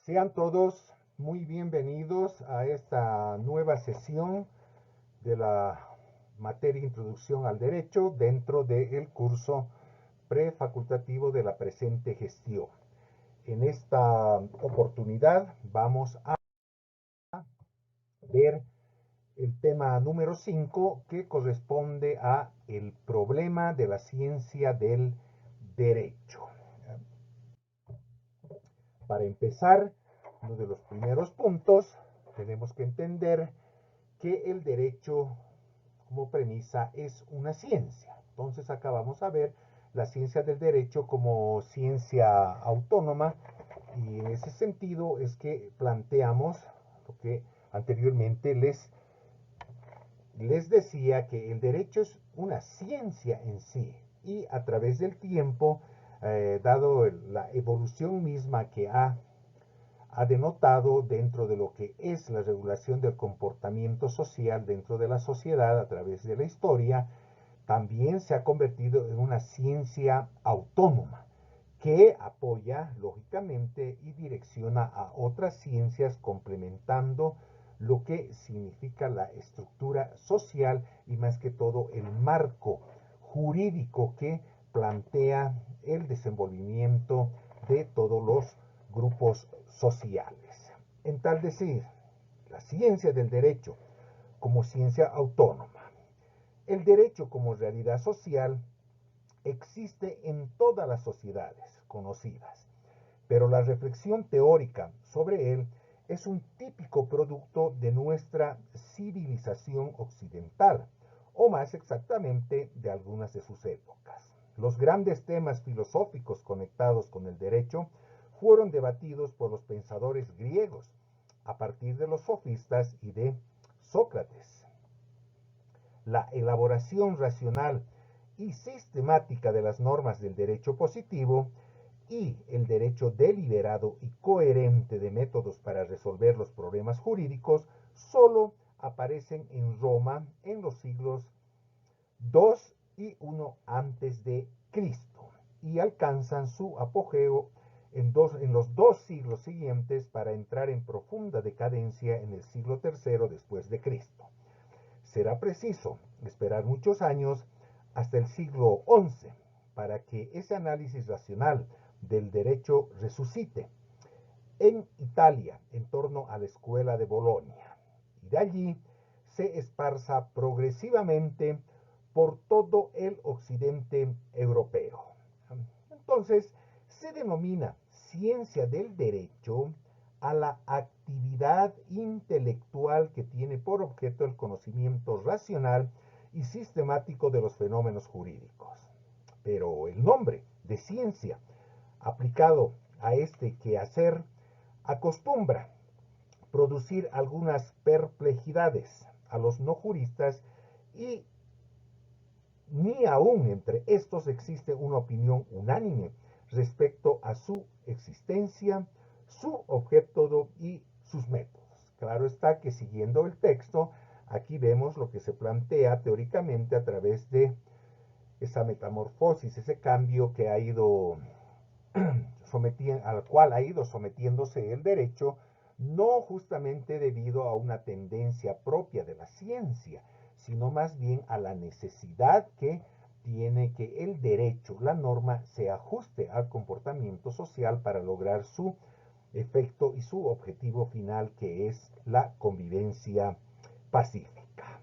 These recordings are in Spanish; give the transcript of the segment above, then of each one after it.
Sean todos muy bienvenidos a esta nueva sesión de la materia Introducción al Derecho dentro del curso prefacultativo de la presente gestión. En esta oportunidad vamos a ver el tema número 5 que corresponde a el problema de la ciencia del derecho. Para empezar, uno de los primeros puntos, tenemos que entender que el derecho como premisa es una ciencia. Entonces acá vamos a ver la ciencia del derecho como ciencia autónoma, y en ese sentido es que planteamos lo que anteriormente les decía, que el derecho es una ciencia en sí, y a través del tiempo, dado la evolución misma que ha denotado dentro de lo que es la regulación del comportamiento social dentro de la sociedad a través de la historia, también se ha convertido en una ciencia autónoma que apoya lógicamente y direcciona a otras ciencias, complementando lo que significa la estructura social y más que todo el marco jurídico que plantea el desenvolvimiento de todos los grupos sociales. En tal decir, la ciencia del derecho como ciencia autónoma. El derecho como realidad social existe en todas las sociedades conocidas, pero la reflexión teórica sobre él es un típico producto de nuestra civilización occidental, o más exactamente de algunas de sus épocas. Los grandes temas filosóficos conectados con el derecho fueron debatidos por los pensadores griegos, a partir de los sofistas y de Sócrates. La elaboración racional y sistemática de las normas del derecho positivo y el derecho deliberado y coherente de métodos para resolver los problemas jurídicos solo aparecen en Roma en los siglos II y I antes de Cristo, y alcanzan su apogeo en los dos siglos siguientes para entrar en profunda decadencia en el siglo III después de Cristo. Será preciso esperar muchos años hasta el siglo XI para que ese análisis racional del derecho resucite en Italia en torno a la escuela de Bolonia, y de allí se esparza progresivamente por todo el occidente europeo. Entonces, se denomina ciencia del derecho a la actividad intelectual que tiene por objeto el conocimiento racional y sistemático de los fenómenos jurídicos. Pero el nombre de ciencia aplicado a este quehacer acostumbra producir algunas perplejidades a los no juristas, y ni aún entre estos existe una opinión unánime respecto a su existencia, su objeto y sus métodos. Claro está que, siguiendo el texto, aquí vemos lo que se plantea teóricamente a través de esa metamorfosis, ese cambio que ha ido al cual ha ido sometiéndose el derecho, no justamente debido a una tendencia propia de la ciencia, sino más bien a la necesidad que tiene que el derecho, la norma, se ajuste al comportamiento social para lograr su efecto y su objetivo final, que es la convivencia pacífica.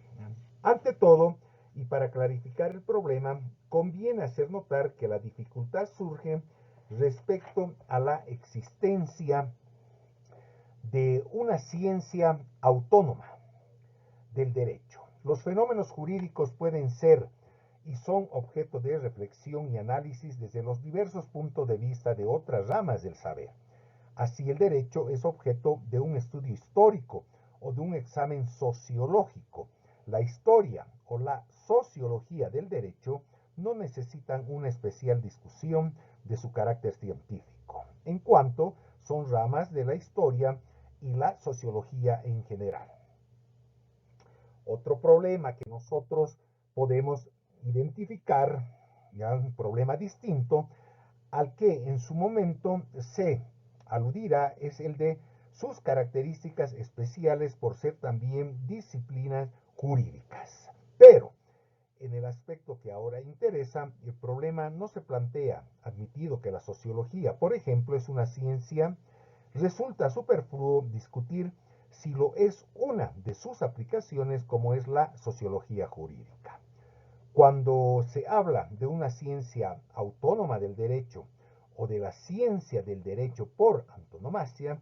Ante todo, y para clarificar el problema, conviene hacer notar que la dificultad surge respecto a la existencia de una ciencia autónoma del derecho. Los fenómenos jurídicos pueden ser y son objeto de reflexión y análisis desde los diversos puntos de vista de otras ramas del saber. Así, el derecho es objeto de un estudio histórico o de un examen sociológico. La historia o la sociología del derecho no necesitan una especial discusión de su carácter científico, en cuanto son ramas de la historia y la sociología en general. Otro problema que nosotros podemos identificar, ya un problema distinto al que en su momento se aludirá es el de sus características especiales por ser también disciplinas jurídicas. Pero, en el aspecto que ahora interesa, el problema no se plantea, admitido que la sociología, por ejemplo, es una ciencia, resulta superfluo discutir si lo es una de sus aplicaciones como es la sociología jurídica. Cuando se habla de una ciencia autónoma del derecho o de la ciencia del derecho por antonomasia,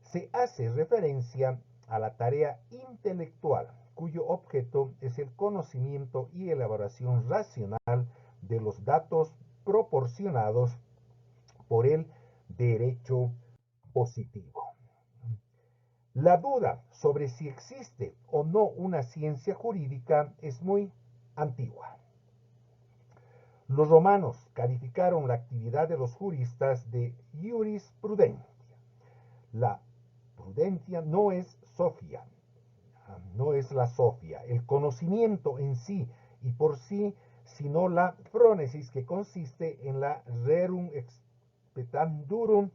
se hace referencia a la tarea intelectual, cuyo objeto es el conocimiento y elaboración racional de los datos proporcionados por el derecho positivo. La duda sobre si existe o no una ciencia jurídica es muy antigua. Los romanos calificaron la actividad de los juristas de jurisprudencia. La prudencia no es sofia, no es la sofia, el conocimiento en sí y por sí, sino la phronesis, que consiste en la rerum expetandurum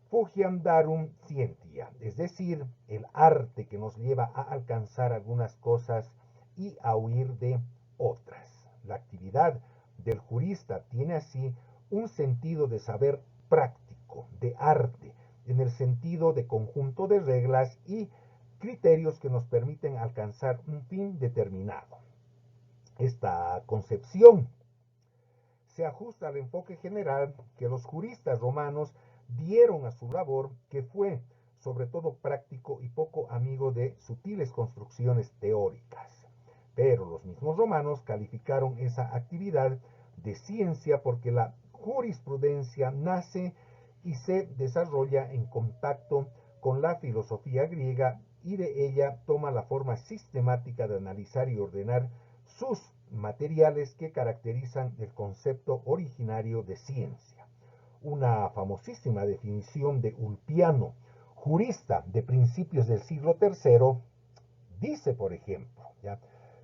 fugiandarum scientia, es decir, el arte que nos lleva a alcanzar algunas cosas y a huir de otras. La actividad del jurista tiene así un sentido de saber práctico, de arte, en el sentido de conjunto de reglas y criterios que nos permiten alcanzar un fin determinado. Esta concepción se ajusta al enfoque general que los juristas romanos dieron a su labor, que fue sobre todo práctico y poco amigo de sutiles construcciones teóricas. Pero los mismos romanos calificaron esa actividad de ciencia porque la jurisprudencia nace y se desarrolla en contacto con la filosofía griega y de ella toma la forma sistemática de analizar y ordenar sus materiales que caracterizan el concepto originario de ciencia. Una famosísima definición de Ulpiano, jurista de principios del siglo III, dice, por ejemplo, ¿ya?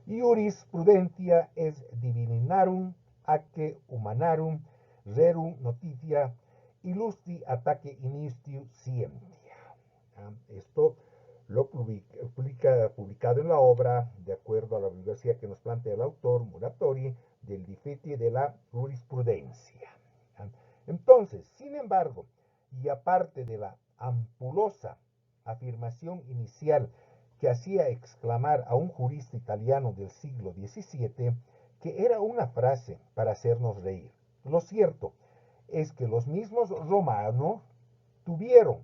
Jurisprudentia es divininarum acte humanarum rerum notitia illusti ataque initiu scientia. Esto lo publicado en la obra, de acuerdo a la bibliografía que nos plantea el autor Muratori, del Difetti de la Jurisprudencia. Entonces, sin embargo, y aparte de la ampulosa afirmación inicial que hacía exclamar a un jurista italiano del siglo XVII que era una frase para hacernos reír, lo cierto es que los mismos romanos tuvieron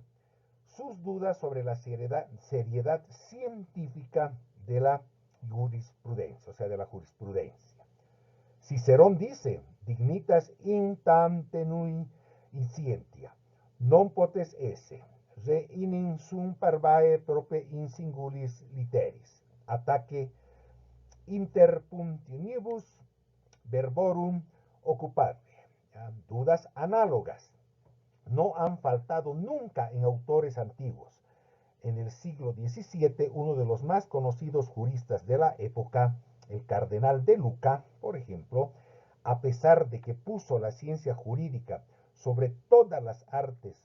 sus dudas sobre la seriedad científica de la jurisprudencia, o sea, de la jurisprudencia. Cicerón dice, dignitas in tam tenui scientia, non potes esse, re in sum parvae prope in singulis literis, ataque interpunctionibus verborum occupare. Dudas análogas no han faltado nunca en autores antiguos. En el siglo XVII, uno de los más conocidos juristas de la época, el cardenal de Luca, por ejemplo, a pesar de que puso la ciencia jurídica sobre todas las artes,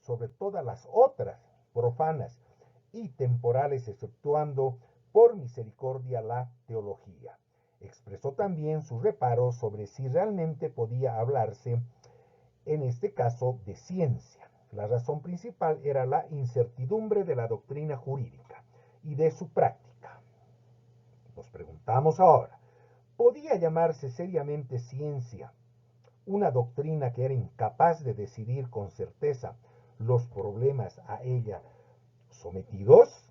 sobre todas las otras profanas y temporales, exceptuando por misericordia la teología, expresó también su reparo sobre si realmente podía hablarse en este caso de ciencia. La razón principal era la incertidumbre de la doctrina jurídica y de su práctica. Nos preguntamos ahora, ¿podía llamarse seriamente ciencia una doctrina que era incapaz de decidir con certeza los problemas a ella sometidos?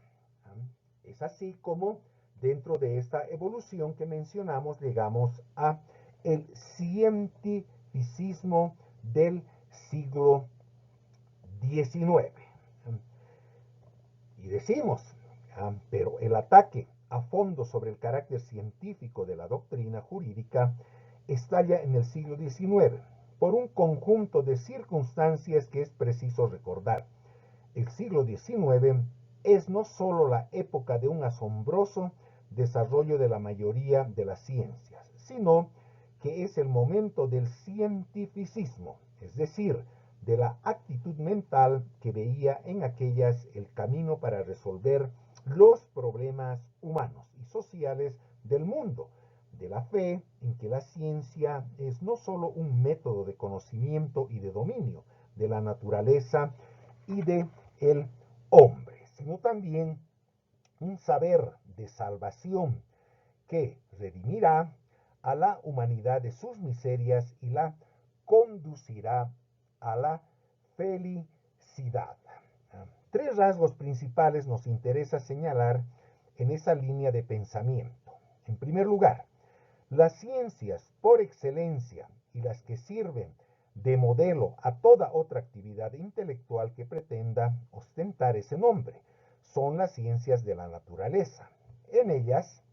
Es así como dentro de esta evolución que mencionamos llegamos a el cientificismo del siglo XIX. Y decimos, pero el ataque a fondo sobre el carácter científico de la doctrina jurídica estalla en el siglo XIX por un conjunto de circunstancias que es preciso recordar. El siglo XIX es no solo la época de un asombroso desarrollo de la mayoría de las ciencias, sino que es el momento del cientificismo, es decir, de la actitud mental que veía en aquellas el camino para resolver los problemas humanos y sociales del mundo, de la fe en que la ciencia es no solo un método de conocimiento y de dominio de la naturaleza y de el hombre, sino también un saber de salvación que redimirá a la humanidad de sus miserias y la conducirá a la felicidad. Tres rasgos principales nos interesa señalar en esa línea de pensamiento. En primer lugar, las ciencias por excelencia y las que sirven de modelo a toda otra actividad intelectual que pretenda ostentar ese nombre son las ciencias de la naturaleza. En ellas,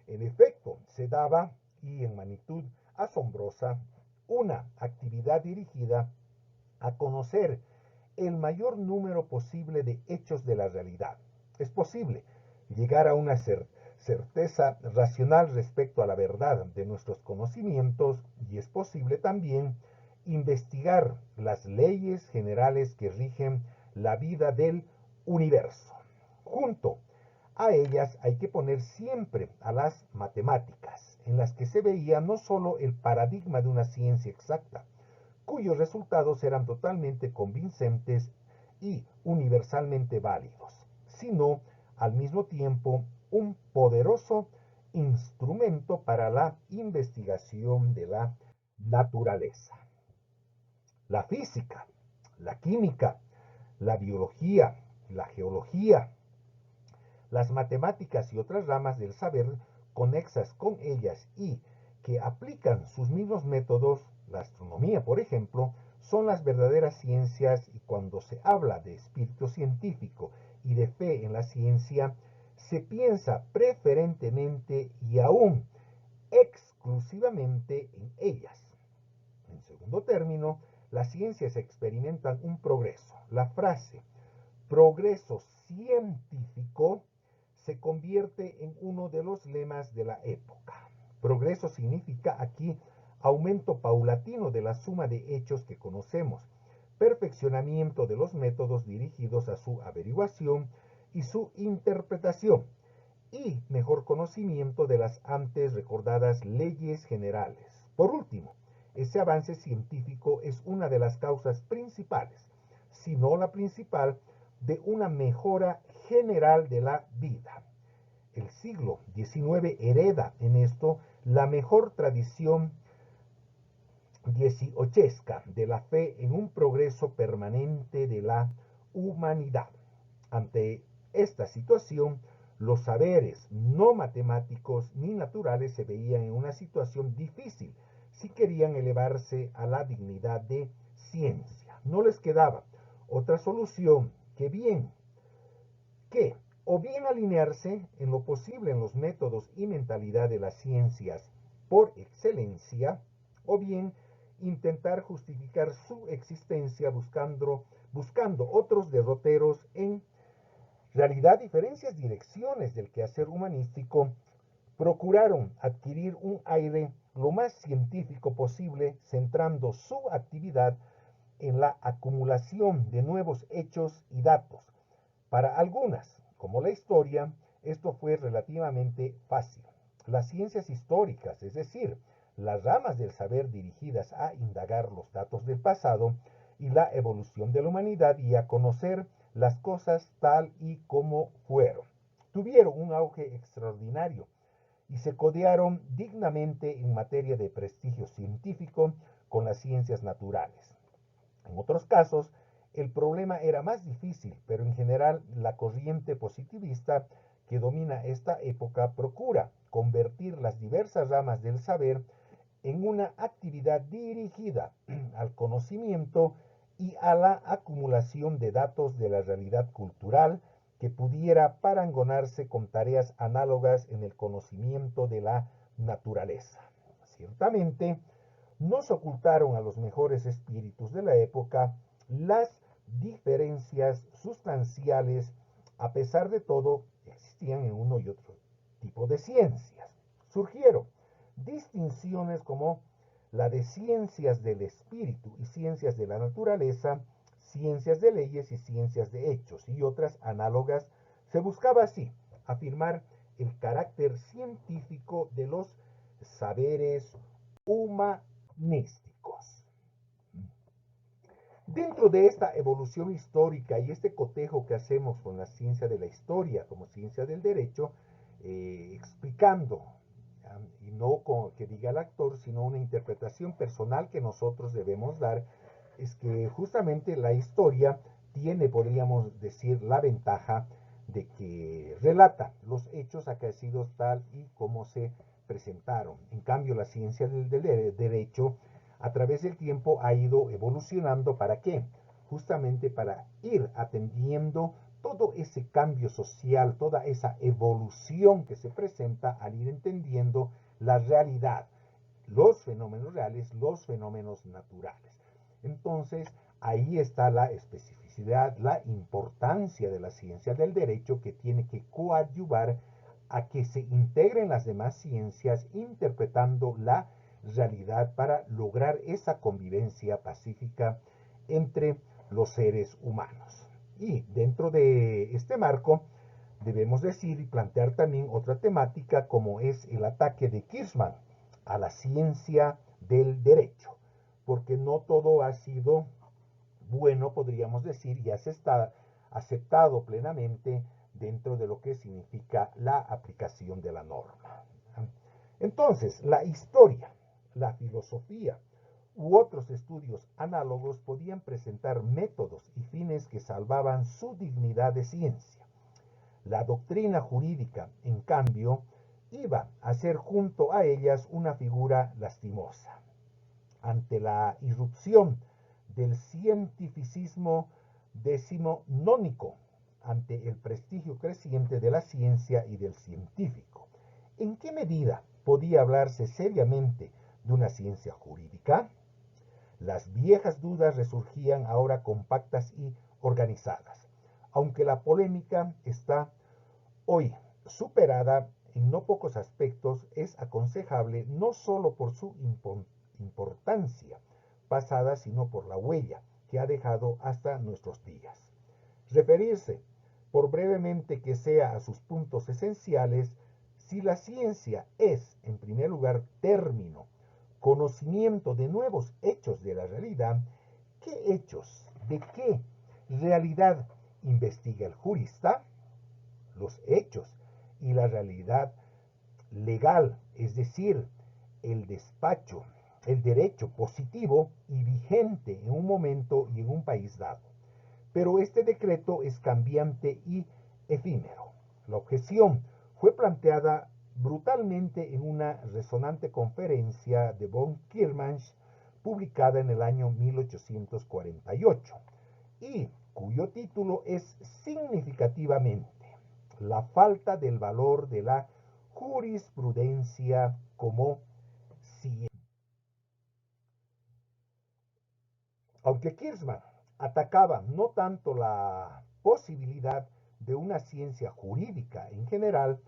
en efecto, se daba, y en magnitud asombrosa, una actividad dirigida a conocer el mayor número posible de hechos de la realidad. Es posible llegar a una certeza racional respecto a la verdad de nuestros conocimientos y es posible también investigar las leyes generales que rigen la vida del universo. Junto a ellas hay que poner siempre a las matemáticas, en las que se veía no solo el paradigma de una ciencia exacta, cuyos resultados eran totalmente convincentes y universalmente válidos, sino al mismo tiempo un poderoso instrumento para la investigación de la naturaleza. La física, la química, la biología, la geología, las matemáticas y otras ramas del saber conexas con ellas y que aplican sus mismos métodos, la astronomía, por ejemplo, son las verdaderas ciencias y cuando se habla de espíritu científico y de fe en la ciencia, se piensa preferentemente y aún exclusivamente en ellas. En segundo término, las ciencias experimentan un progreso. La frase progreso científico se convierte en uno de los lemas de la época. Progreso significa aquí aumento paulatino de la suma de hechos que conocemos, perfeccionamiento de los métodos dirigidos a su averiguación y su interpretación, y mejor conocimiento de las antes recordadas leyes generales. Por último, ese avance científico es una de las causas principales, si no la principal, de una mejora general de la vida. El siglo XIX hereda en esto la mejor tradición dieciochesca de la fe en un progreso permanente de la humanidad. Ante esta situación, los saberes no matemáticos ni naturales se veían en una situación difícil si querían elevarse a la dignidad de ciencia. No les quedaba otra solución que o bien alinearse en lo posible en los métodos y mentalidad de las ciencias por excelencia, o bien intentar justificar su existencia buscando otros derroteros en realidad. Diferentes direcciones del quehacer humanístico procuraron adquirir un aire lo más científico posible, centrando su actividad en la acumulación de nuevos hechos y datos. Para algunas, como la historia, esto fue relativamente fácil. Las ciencias históricas, es decir, las ramas del saber dirigidas a indagar los datos del pasado y la evolución de la humanidad y a conocer las cosas tal y como fueron, tuvieron un auge extraordinario y se codearon dignamente en materia de prestigio científico con las ciencias naturales. En otros casos, el problema era más difícil, pero en general la corriente positivista que domina esta época procura convertir las diversas ramas del saber en una actividad dirigida al conocimiento y a la acumulación de datos de la realidad cultural que pudiera parangonarse con tareas análogas en el conocimiento de la naturaleza. Ciertamente, no se ocultaron a los mejores espíritus de la época las diferencias sustanciales. A pesar de todo, existían en uno y otro tipo de ciencias. Surgieron distinciones como la de ciencias del espíritu y ciencias de la naturaleza, ciencias de leyes y ciencias de hechos, y otras análogas. Se buscaba así afirmar el carácter científico de los saberes humanísticos. Dentro de esta evolución histórica y este cotejo que hacemos con la ciencia de la historia como ciencia del derecho, explicando, y no con que diga el actor, sino una interpretación personal que nosotros debemos dar, es que justamente la historia tiene, podríamos decir, la ventaja de que relata los hechos acaecidos tal y como se presentaron. En cambio, la ciencia del derecho a través del tiempo ha ido evolucionando. ¿Para qué? Justamente para ir atendiendo todo ese cambio social, toda esa evolución que se presenta al ir entendiendo la realidad, los fenómenos reales, los fenómenos naturales. Entonces, ahí está la especificidad, la importancia de la ciencia del derecho, que tiene que coadyuvar a que se integren las demás ciencias interpretando la realidad para lograr esa convivencia pacífica entre los seres humanos. Y dentro de este marco debemos decir y plantear también otra temática, como es el ataque de Kirchmann a la ciencia del derecho, porque no todo ha sido bueno, podríamos decir, y se está aceptado plenamente dentro de lo que significa la aplicación de la norma. Entonces, la historia, la filosofía u otros estudios análogos podían presentar métodos y fines que salvaban su dignidad de ciencia. La doctrina jurídica, en cambio, iba a ser junto a ellas una figura lastimosa. Ante la irrupción del cientificismo decimonónico, ante el prestigio creciente de la ciencia y del científico, ¿en qué medida podía hablarse seriamente de una ciencia jurídica? Las viejas dudas resurgían ahora compactas y organizadas. Aunque la polémica está hoy superada en no pocos aspectos, es aconsejable no solo por su importancia pasada, sino por la huella que ha dejado hasta nuestros días. Referirse, por brevemente que sea, a sus puntos esenciales. Si la ciencia es, en primer lugar, término, conocimiento de nuevos hechos de la realidad, ¿qué hechos, de qué realidad investiga el jurista? Los hechos y la realidad legal, es decir, el despacho, el derecho positivo y vigente en un momento y en un país dado. Pero este decreto es cambiante y efímero. La objeción fue planteada brutalmente en una resonante conferencia de von Kirchmann, publicada en el año 1848, y cuyo título es significativamente la falta del valor de la jurisprudencia como ciencia. Aunque Kirchmann atacaba no tanto la posibilidad de una ciencia jurídica en general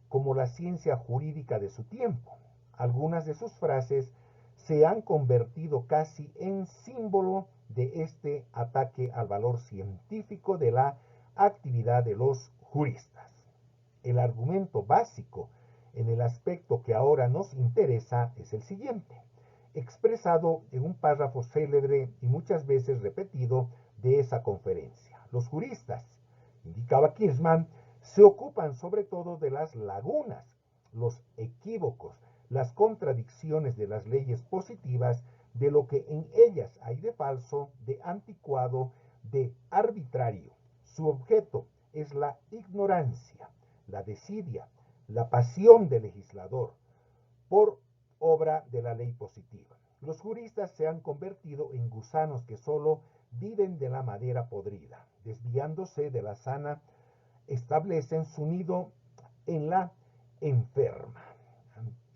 como la ciencia jurídica de su tiempo, algunas de sus frases se han convertido casi en símbolo de este ataque al valor científico de la actividad de los juristas. El argumento básico en el aspecto que ahora nos interesa es el siguiente, expresado en un párrafo célebre y muchas veces repetido de esa conferencia. Los juristas, indicaba Kirchmann, se ocupan sobre todo de las lagunas, los equívocos, las contradicciones de las leyes positivas, de lo que en ellas hay de falso, de anticuado, de arbitrario. Su objeto es la ignorancia, la desidia, la pasión del legislador, por obra de la ley positiva. Los juristas se han convertido en gusanos que solo viven de la madera podrida, desviándose de la sana, establecen su nido en la enferma.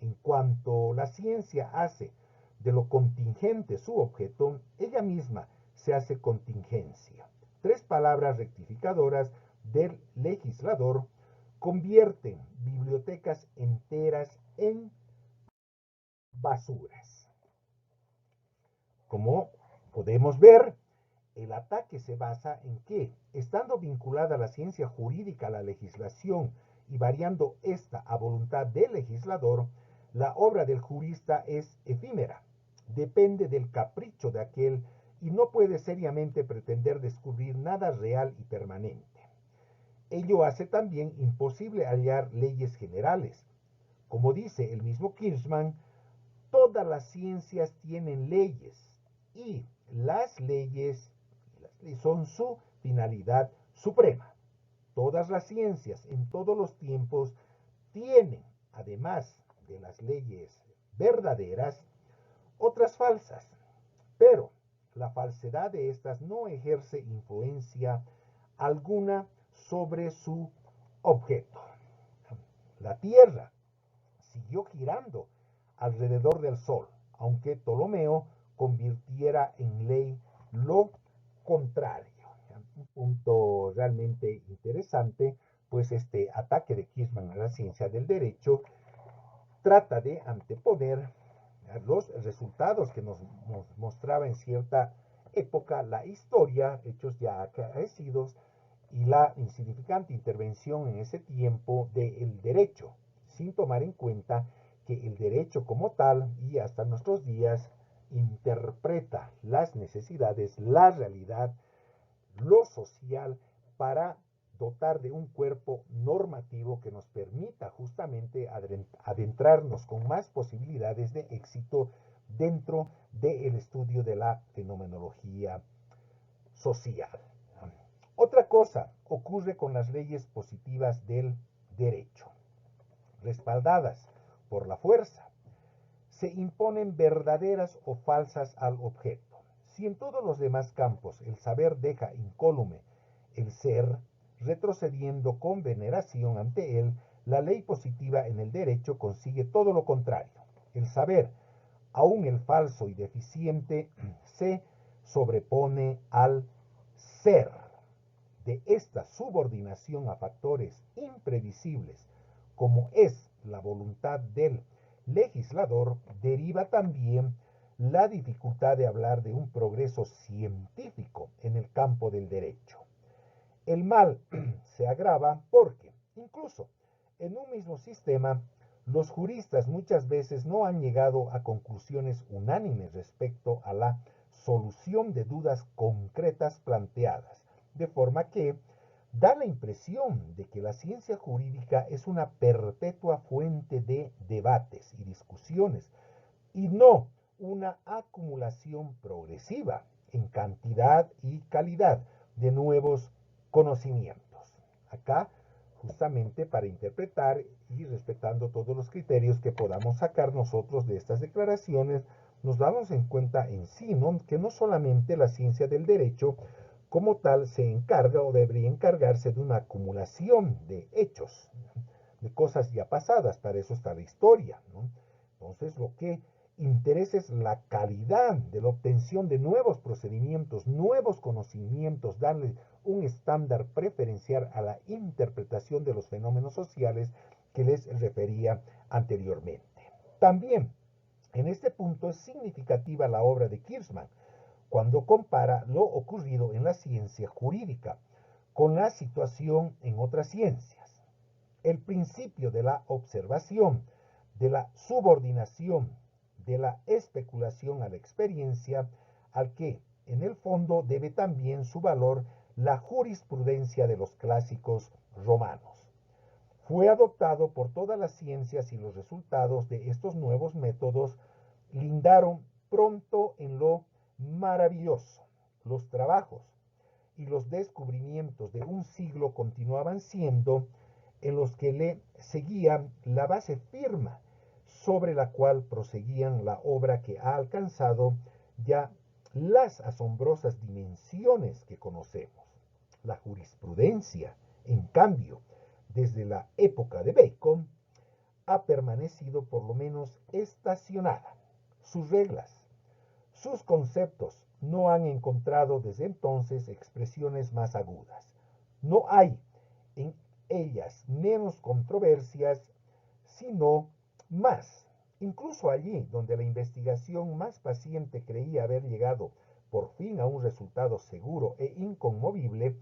En cuanto la ciencia hace de lo contingente su objeto, ella misma se hace contingencia. Tres palabras rectificadoras del legislador convierten bibliotecas enteras en basuras. Como podemos ver, el ataque se basa en que, estando vinculada la ciencia jurídica a la legislación y variando esta a voluntad del legislador, la obra del jurista es efímera, depende del capricho de aquel y no puede seriamente pretender descubrir nada real y permanente. Ello hace también imposible hallar leyes generales. Como dice el mismo Kirchmann, todas las ciencias tienen leyes y las leyes son su finalidad suprema. Todas las ciencias en todos los tiempos tienen, además de las leyes verdaderas, otras falsas, pero la falsedad de estas no ejerce influencia alguna sobre su objeto. La Tierra siguió girando alrededor del Sol, aunque Ptolomeo convirtiera en ley lo contrario. Un punto realmente interesante, pues este ataque de Kirchmann a la ciencia del derecho trata de anteponer los resultados que nos mostraba en cierta época la historia, hechos ya acaecidos, y la insignificante intervención en ese tiempo del derecho, sin tomar en cuenta que el derecho como tal y hasta nuestros días interpreta las necesidades, la realidad, lo social para dotar de un cuerpo normativo que nos permita justamente adentrarnos con más posibilidades de éxito dentro del estudio de la fenomenología social. Otra cosa ocurre con las leyes positivas del derecho. Respaldadas por la fuerza, se imponen verdaderas o falsas al objeto. Si en todos los demás campos el saber deja incólume el ser, retrocediendo con veneración ante él, la ley positiva en el derecho consigue todo lo contrario. El saber, aun el falso y deficiente, se sobrepone al ser. De esta subordinación a factores imprevisibles, como es la voluntad del legislador, deriva también la dificultad de hablar de un progreso científico en el campo del derecho. El mal se agrava porque, incluso en un mismo sistema, los juristas muchas veces no han llegado a conclusiones unánimes respecto a la solución de dudas concretas planteadas, de forma que da la impresión de que la ciencia jurídica es una perpetua fuente de debates y discusiones y no una acumulación progresiva en cantidad y calidad de nuevos conocimientos. Acá, justamente para interpretar y respetando todos los criterios que podamos sacar nosotros de estas declaraciones, nos damos en cuenta en sí, ¿no?, que no solamente la ciencia del derecho como tal se encarga o debería encargarse de una acumulación de hechos, de cosas ya pasadas, para eso está la historia, ¿no? Entonces lo que interesa es la calidad de la obtención de nuevos procedimientos, nuevos conocimientos, darle un estándar preferencial a la interpretación de los fenómenos sociales que les refería anteriormente. También en este punto es significativa la obra de Kirchmann, cuando compara lo ocurrido en la ciencia jurídica con la situación en otras ciencias. El principio de la observación, de la subordinación, de la especulación a la experiencia, al que en el fondo debe también su valor la jurisprudencia de los clásicos romanos. Fue adoptado por todas las ciencias y los resultados de estos nuevos métodos lindaron pronto en lo maravilloso. Los trabajos y los descubrimientos de un siglo continuaban siendo en los que le seguían la base firme sobre la cual proseguían la obra que ha alcanzado ya las asombrosas dimensiones que conocemos. La jurisprudencia, en cambio, desde la época de Bacon, ha permanecido por lo menos estacionada. Sus reglas, sus conceptos no han encontrado desde entonces expresiones más agudas. No hay en ellas menos controversias, sino más. Incluso allí, donde la investigación más paciente creía haber llegado por fin a un resultado seguro e inconmovible,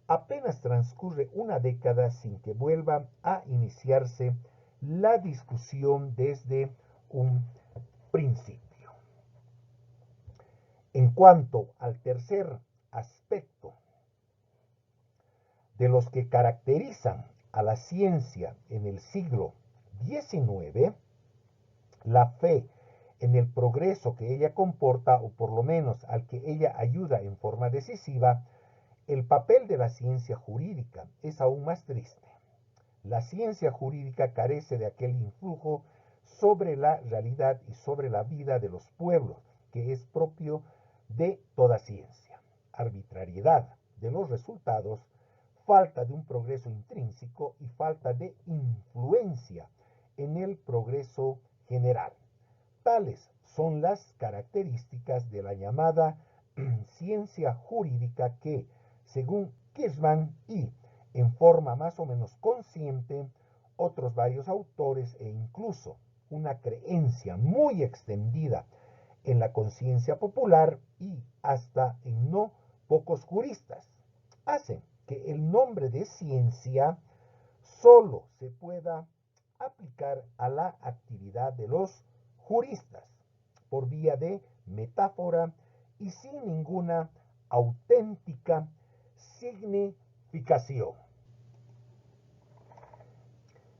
apenas transcurre una década sin que vuelva a iniciarse la discusión desde un principio. En cuanto al tercer aspecto de los que caracterizan a la ciencia en el siglo XIX, la fe en el progreso que ella comporta, o por lo menos al que ella ayuda en forma decisiva, el papel de la ciencia jurídica es aún más triste. La ciencia jurídica carece de aquel influjo sobre la realidad y sobre la vida de los pueblos que es propio de toda ciencia. Arbitrariedad de los resultados, falta de un progreso intrínseco y falta de influencia en el progreso general. Tales son las características de la llamada ciencia jurídica que, según Kirchmann y en forma más o menos consciente, otros varios autores e incluso una creencia muy extendida en la conciencia popular y hasta en no pocos juristas, hacen que el nombre de ciencia solo se pueda aplicar a la actividad de los juristas por vía de metáfora y sin ninguna auténtica significación.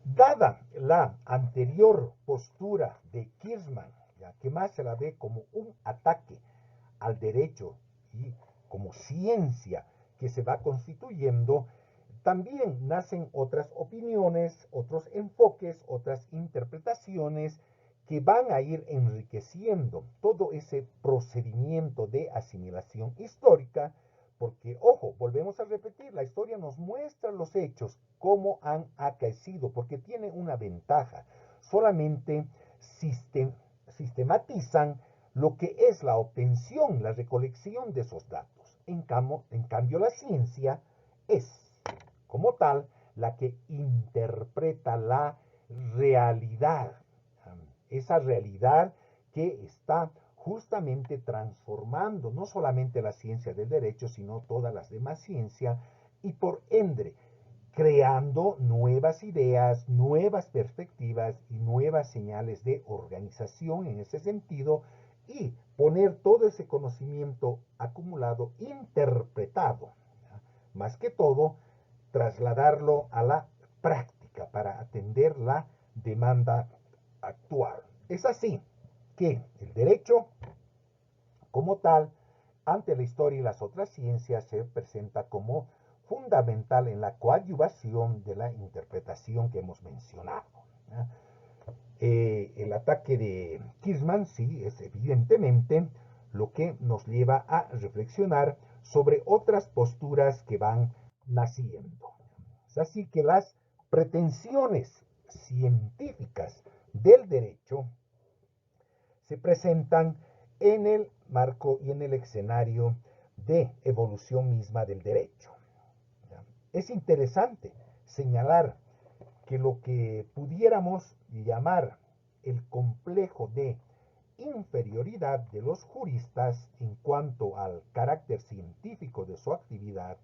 Dada la anterior postura de Kirchmann, ya que más se la ve como un ataque al derecho y como ciencia que se va constituyendo, también nacen otras opiniones, otros enfoques, otras interpretaciones que van a ir enriqueciendo todo ese procedimiento de asimilación histórica, porque, ojo, volvemos a repetir, la historia nos muestra los hechos, cómo han acaecido, porque tiene una ventaja, solamente sistematizan lo que es la obtención, la recolección de esos datos. En cambio, la ciencia es, como tal, la que interpreta la realidad, esa realidad que está justamente transformando no solamente la ciencia del derecho, sino todas las demás ciencias, y por ende creando nuevas ideas, nuevas perspectivas y nuevas señales de organización en ese sentido, y poner todo ese conocimiento acumulado, interpretado, ¿ya? Más que todo, trasladarlo a la práctica para atender la demanda actual. Es así que el derecho, como tal, ante la historia y las otras ciencias, se presenta como fundamental en la coadyuvación de la interpretación que hemos mencionado. El ataque de Kirchmann, sí, es evidentemente lo que nos lleva a reflexionar sobre otras posturas que van naciendo. Es así que las pretensiones científicas del derecho se presentan en el marco y en el escenario de evolución misma del derecho. Es interesante señalar que lo que pudiéramos llamar el complejo de inferioridad de los juristas en cuanto al carácter científico de su actividad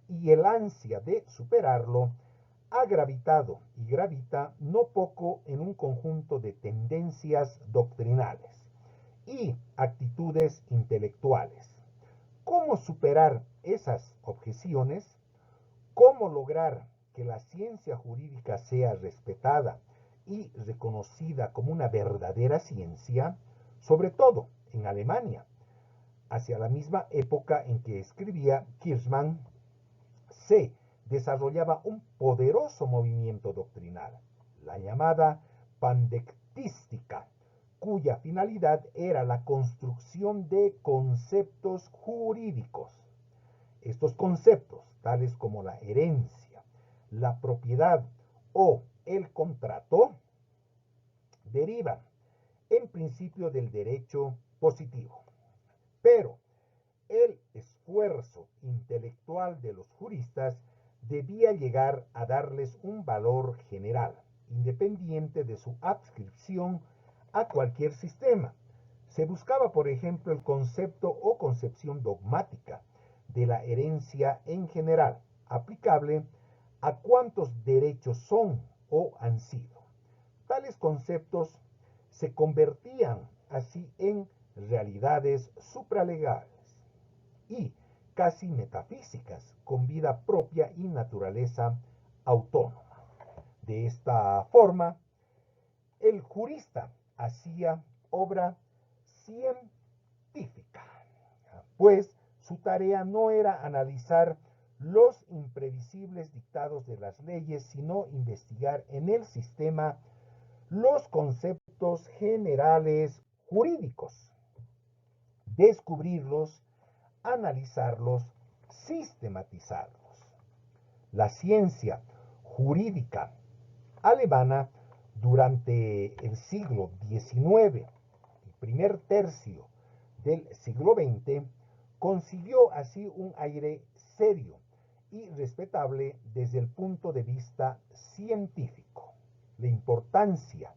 y el ansia de superarlo ha gravitado y gravita no poco en un conjunto de tendencias doctrinales y actitudes intelectuales. ¿Cómo superar esas objeciones? ¿Cómo lograr que la ciencia jurídica sea respetada y reconocida como una verdadera ciencia? Sobre todo en Alemania, hacia la misma época en que escribía Kirchmann, se desarrollaba un poderoso movimiento doctrinal, la llamada pandectística, cuya finalidad era la construcción de conceptos jurídicos. Estos conceptos, tales como la herencia, la propiedad o el contrato, derivan en principio del derecho positivo. Pero el esfuerzo intelectual de los juristas debía llegar a darles un valor general, independiente de su adscripción a cualquier sistema. Se buscaba, por ejemplo, el concepto o concepción dogmática de la herencia en general, aplicable a cuántos derechos son o han sido. Tales conceptos se convertían así en realidades supralegales y casi metafísicas, con vida propia y naturaleza autónoma. De esta forma, el jurista hacía obra científica, pues su tarea no era analizar los imprevisibles dictados de las leyes, sino investigar en el sistema los conceptos generales jurídicos, descubrirlos, analizarlos, sistematizarlos. La ciencia jurídica alemana durante el siglo XIX, el primer tercio del siglo XX, consiguió así un aire serio y respetable desde el punto de vista científico. La importancia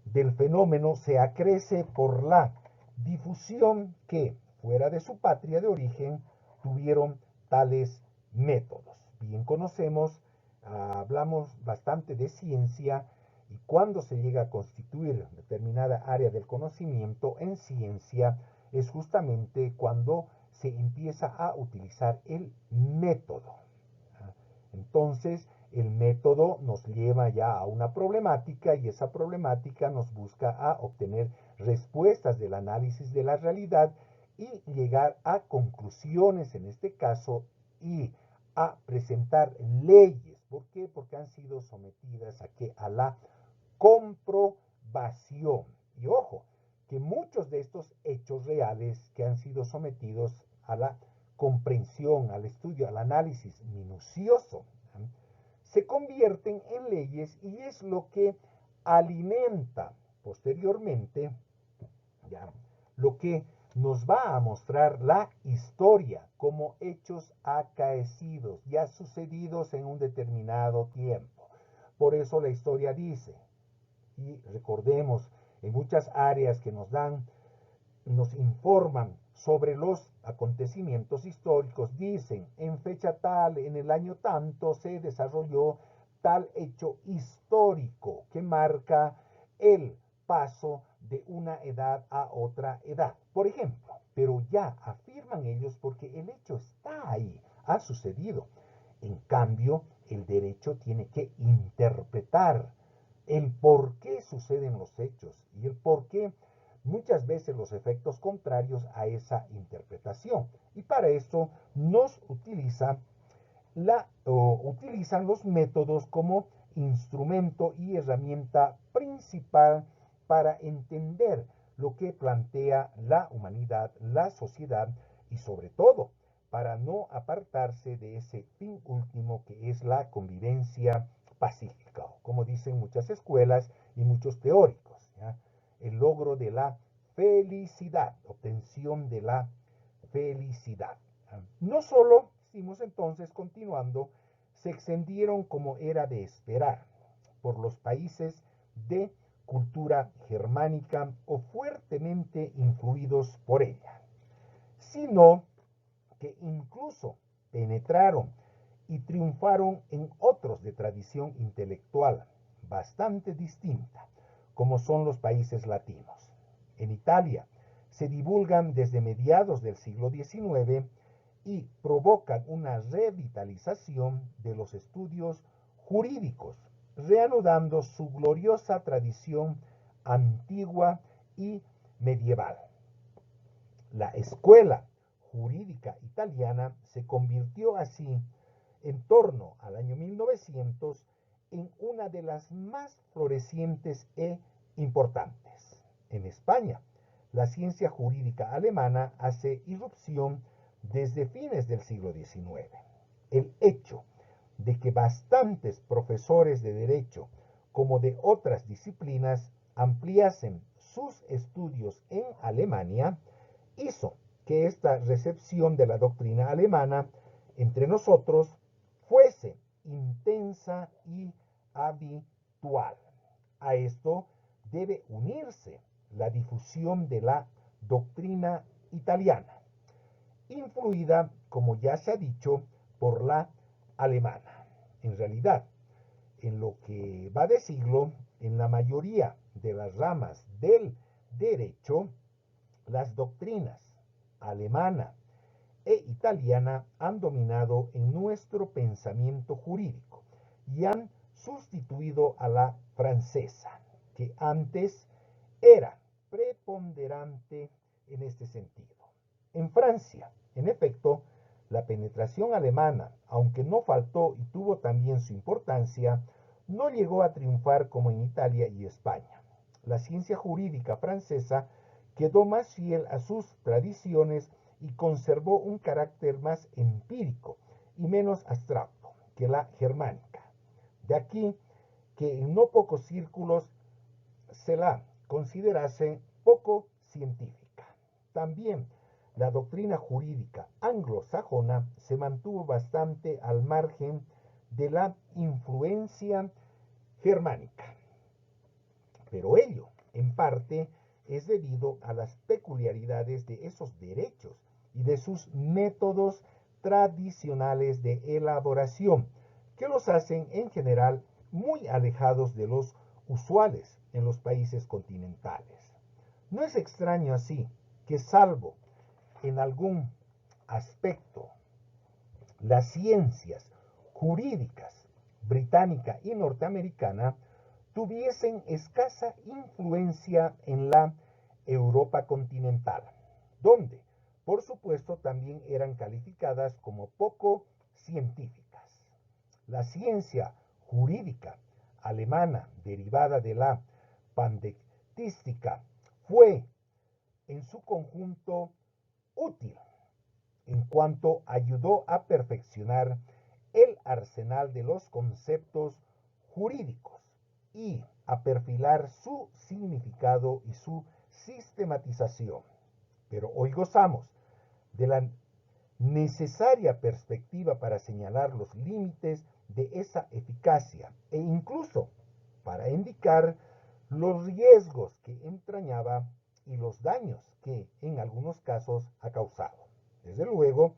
del fenómeno se acrece por la difusión que, fuera de su patria de origen, tuvieron tales métodos. Bien conocemos, hablamos bastante de ciencia, y cuando se llega a constituir determinada área del conocimiento en ciencia, es justamente cuando se empieza a utilizar el método. Entonces, el método nos lleva ya a una problemática, y esa problemática nos busca a obtener respuestas del análisis de la realidad y llegar a conclusiones en este caso, y a presentar leyes. ¿Por qué? Porque han sido sometidas a la comprobación. Y ojo, que muchos de estos hechos reales que han sido sometidos a la comprensión, al estudio, al análisis minucioso, se convierten en leyes, y es lo que alimenta posteriormente ya lo que nos va a mostrar la historia como hechos acaecidos, ya sucedidos en un determinado tiempo. Por eso la historia dice, y recordemos, en muchas áreas que nos informan sobre los acontecimientos históricos, dicen, en fecha tal, en el año tanto, se desarrolló tal hecho histórico que marca el paso de una edad a otra edad, por ejemplo. Pero ya afirman ellos porque el hecho está ahí, ha sucedido. En cambio, el derecho tiene que interpretar el por qué suceden los hechos y el por qué muchas veces los efectos contrarios a esa interpretación. Y para esto nos utilizan los métodos como instrumento y herramienta principal para entender lo que plantea la humanidad, la sociedad, y sobre todo para no apartarse de ese fin último que es la convivencia pacífica, como dicen muchas escuelas y muchos teóricos, ¿ya? El logro de la felicidad, obtención de la felicidad. No solo, decimos entonces, continuando, se extendieron, como era de esperar, por los países de cultura germánica o fuertemente influidos por ella, sino que incluso penetraron y triunfaron en otros de tradición intelectual bastante distinta, como son los países latinos. En Italia se divulgan desde mediados del siglo XIX y provocan una revitalización de los estudios jurídicos, reanudando su gloriosa tradición antigua y medieval. La escuela jurídica italiana se convirtió así, en torno al año 1900, en una de las más florecientes e importantes. En España, la ciencia jurídica alemana hace irrupción desde fines del siglo XIX. El hecho de que bastantes profesores de derecho, como de otras disciplinas, ampliasen sus estudios en Alemania, hizo que esta recepción de la doctrina alemana entre nosotros fuese intensa y habitual. A esto debe unirse la difusión de la doctrina italiana, influida, como ya se ha dicho, por la alemana. En realidad, en lo que va de siglo, en la mayoría de las ramas del derecho, las doctrinas alemana e italiana han dominado en nuestro pensamiento jurídico y han sustituido a la francesa, que antes era preponderante en este sentido. En Francia, en efecto, la penetración alemana, aunque no faltó y tuvo también su importancia, no llegó a triunfar como en Italia y España. La ciencia jurídica francesa quedó más fiel a sus tradiciones y conservó un carácter más empírico y menos abstracto que la germánica. De aquí que en no pocos círculos se la considerase poco científica. También la doctrina jurídica anglosajona se mantuvo bastante al margen de la influencia germánica, pero ello, en parte, es debido a las peculiaridades de esos derechos y de sus métodos tradicionales de elaboración, que los hacen en general muy alejados de los usuales en los países continentales. No es extraño así que, salvo en algún aspecto, las ciencias jurídicas británica y norteamericana tuviesen escasa influencia en la Europa continental, donde, por supuesto, también eran calificadas como poco científicas. La ciencia jurídica alemana, derivada de la pandectística, fue en su conjunto útil en cuanto ayudó a perfeccionar el arsenal de los conceptos jurídicos y a perfilar su significado y su sistematización. Pero hoy gozamos de la necesaria perspectiva para señalar los límites de esa eficacia e incluso para indicar los riesgos que entrañaba y los daños que en algunos casos ha causado. Desde luego,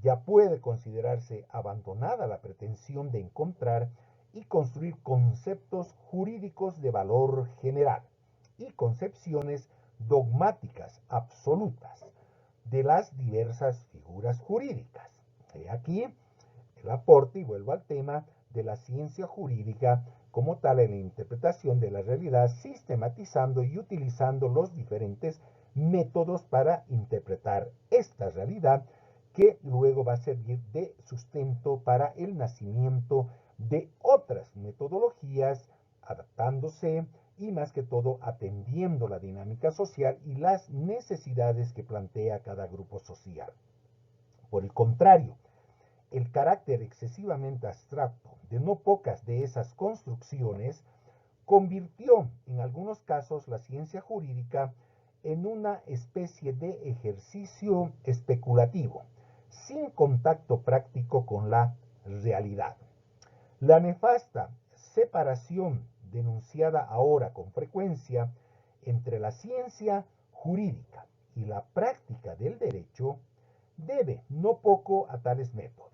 ya puede considerarse abandonada la pretensión de encontrar y construir conceptos jurídicos de valor general y concepciones dogmáticas absolutas de las diversas figuras jurídicas. He aquí el aporte, y vuelvo al tema, de la ciencia jurídica como tal en la interpretación de la realidad, sistematizando y utilizando los diferentes métodos para interpretar esta realidad, que luego va a servir de sustento para el nacimiento de otras metodologías, adaptándose y más que todo atendiendo la dinámica social y las necesidades que plantea cada grupo social. Por el contrario, el carácter excesivamente abstracto de no pocas de esas construcciones convirtió en algunos casos la ciencia jurídica en una especie de ejercicio especulativo, sin contacto práctico con la realidad. La nefasta separación denunciada ahora con frecuencia entre la ciencia jurídica y la práctica del derecho debe no poco a tales métodos.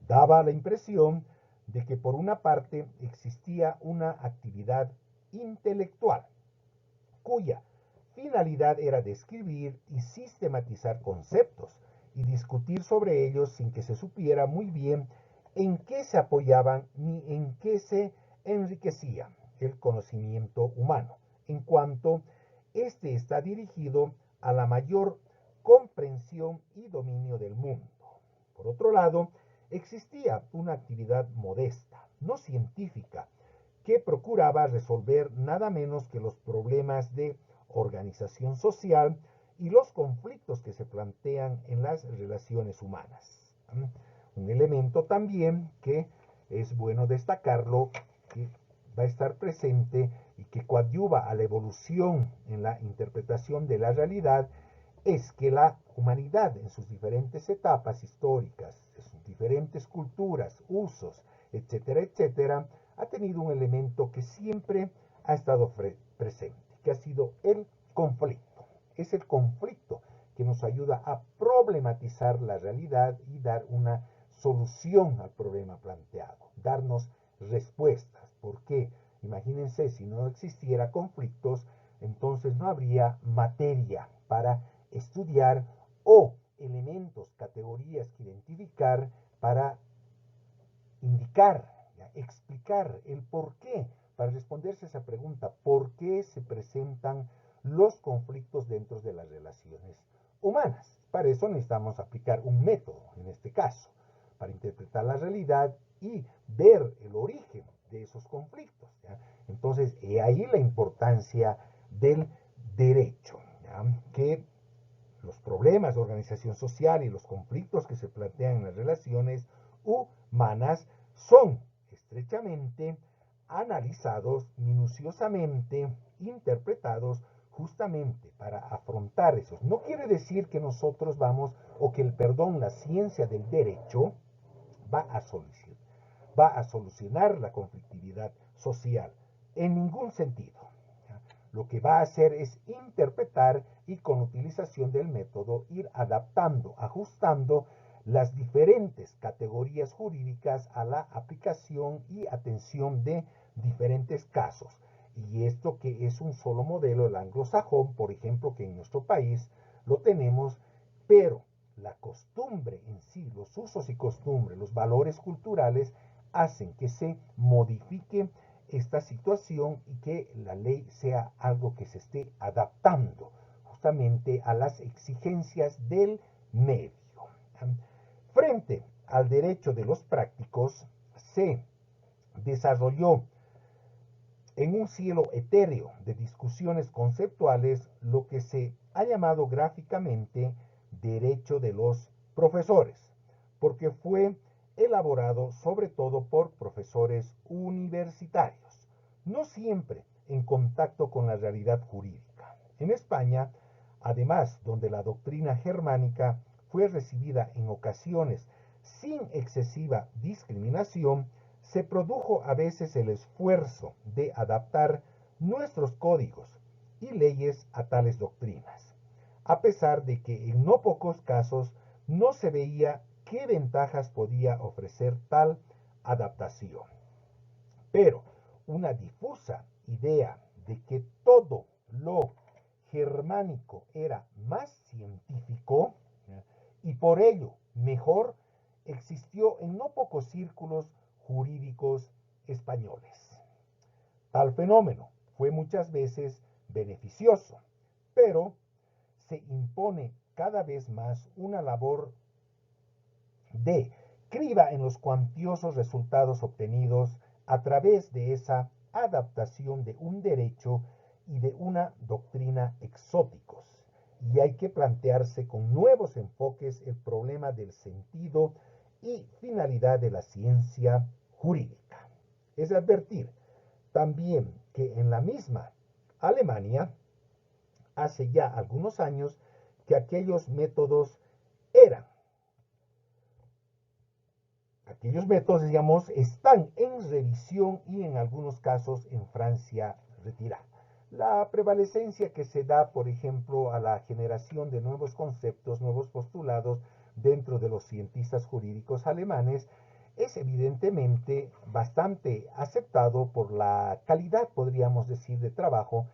Daba la impresión de que por una parte existía una actividad intelectual, cuya finalidad era describir y sistematizar conceptos y discutir sobre ellos sin que se supiera muy bien en qué se apoyaban ni en qué se enriquecía el conocimiento humano, en cuanto éste está dirigido a la mayor comprensión y dominio del mundo. Por otro lado, existía una actividad modesta, no científica, que procuraba resolver nada menos que los problemas de organización social y los conflictos que se plantean en las relaciones humanas. Un elemento también que es bueno destacarlo, que va a estar presente y que coadyuva a la evolución en la interpretación de la realidad, es que la humanidad en sus diferentes etapas históricas, en sus diferentes culturas, usos, etcétera, etcétera, ha tenido un elemento que siempre ha estado presente, que ha sido el conflicto. Es el conflicto que nos ayuda a problematizar la realidad y dar una solución al problema planteado, darnos respuestas. ¿Por qué? Imagínense, si no existiera conflictos, entonces no habría materia para estudiar o elementos, categorías que identificar para indicar, explicar el por qué, para responderse a esa pregunta, ¿por qué se presentan los conflictos dentro de las relaciones humanas? Para eso necesitamos aplicar un método, en este caso, para interpretar la realidad y ver el origen de esos conflictos. ¿Ya? Entonces, ahí la importancia del derecho, ¿ya? Que los problemas de organización social y los conflictos que se plantean en las relaciones humanas son estrechamente analizados, minuciosamente interpretados justamente para afrontar esos. No quiere decir que nosotros vamos, o que el perdón, la ciencia del derecho, va a solucionar la conflictividad social, en ningún sentido. Lo que va a hacer es interpretar y con utilización del método ir adaptando, ajustando las diferentes categorías jurídicas a la aplicación y atención de diferentes casos. Y esto que es un solo modelo, el anglosajón, por ejemplo, que en nuestro país lo tenemos, pero la costumbre en sí, los usos y costumbres, los valores culturales, hacen que se modifique esta situación y que la ley sea algo que se esté adaptando justamente a las exigencias del medio. Frente al derecho de los prácticos, se desarrolló en un cielo etéreo de discusiones conceptuales lo que se ha llamado gráficamente derecho de los profesores, porque fue elaborado sobre todo por profesores universitarios, no siempre en contacto con la realidad jurídica. En España, además, donde la doctrina germánica fue recibida en ocasiones sin excesiva discriminación, se produjo a veces el esfuerzo de adaptar nuestros códigos y leyes a tales doctrinas, a pesar de que en no pocos casos no se veía qué ventajas podía ofrecer tal adaptación. Pero una difusa idea de que todo lo germánico era más científico y por ello mejor existió en no pocos círculos jurídicos españoles. Tal fenómeno fue muchas veces beneficioso, pero se impone cada vez más una labor de criba en los cuantiosos resultados obtenidos a través de esa adaptación de un derecho y de una doctrina exóticos. Y hay que plantearse con nuevos enfoques el problema del sentido y finalidad de la ciencia jurídica. Es advertir también que en la misma Alemania, hace ya algunos años, que aquellos métodos, digamos, están en revisión y en algunos casos en Francia retirada. La prevalecencia que se da, por ejemplo, a la generación de nuevos conceptos, nuevos postulados dentro de los cientistas jurídicos alemanes es evidentemente bastante aceptado por la calidad, podríamos decir, de trabajo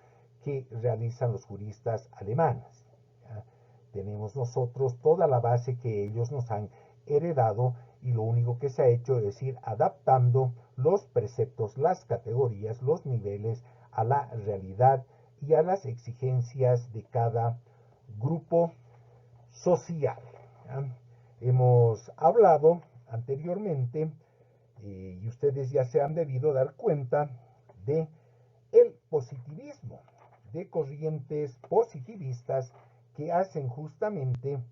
que realizan los juristas alemanes. ¿Ya? Tenemos nosotros toda la base que ellos nos han heredado y lo único que se ha hecho es ir adaptando los preceptos, las categorías, los niveles a la realidad y a las exigencias de cada grupo social. ¿Ya? Hemos hablado anteriormente y ustedes ya se han debido dar cuenta de el positivismo, de corrientes positivistas que hacen justamente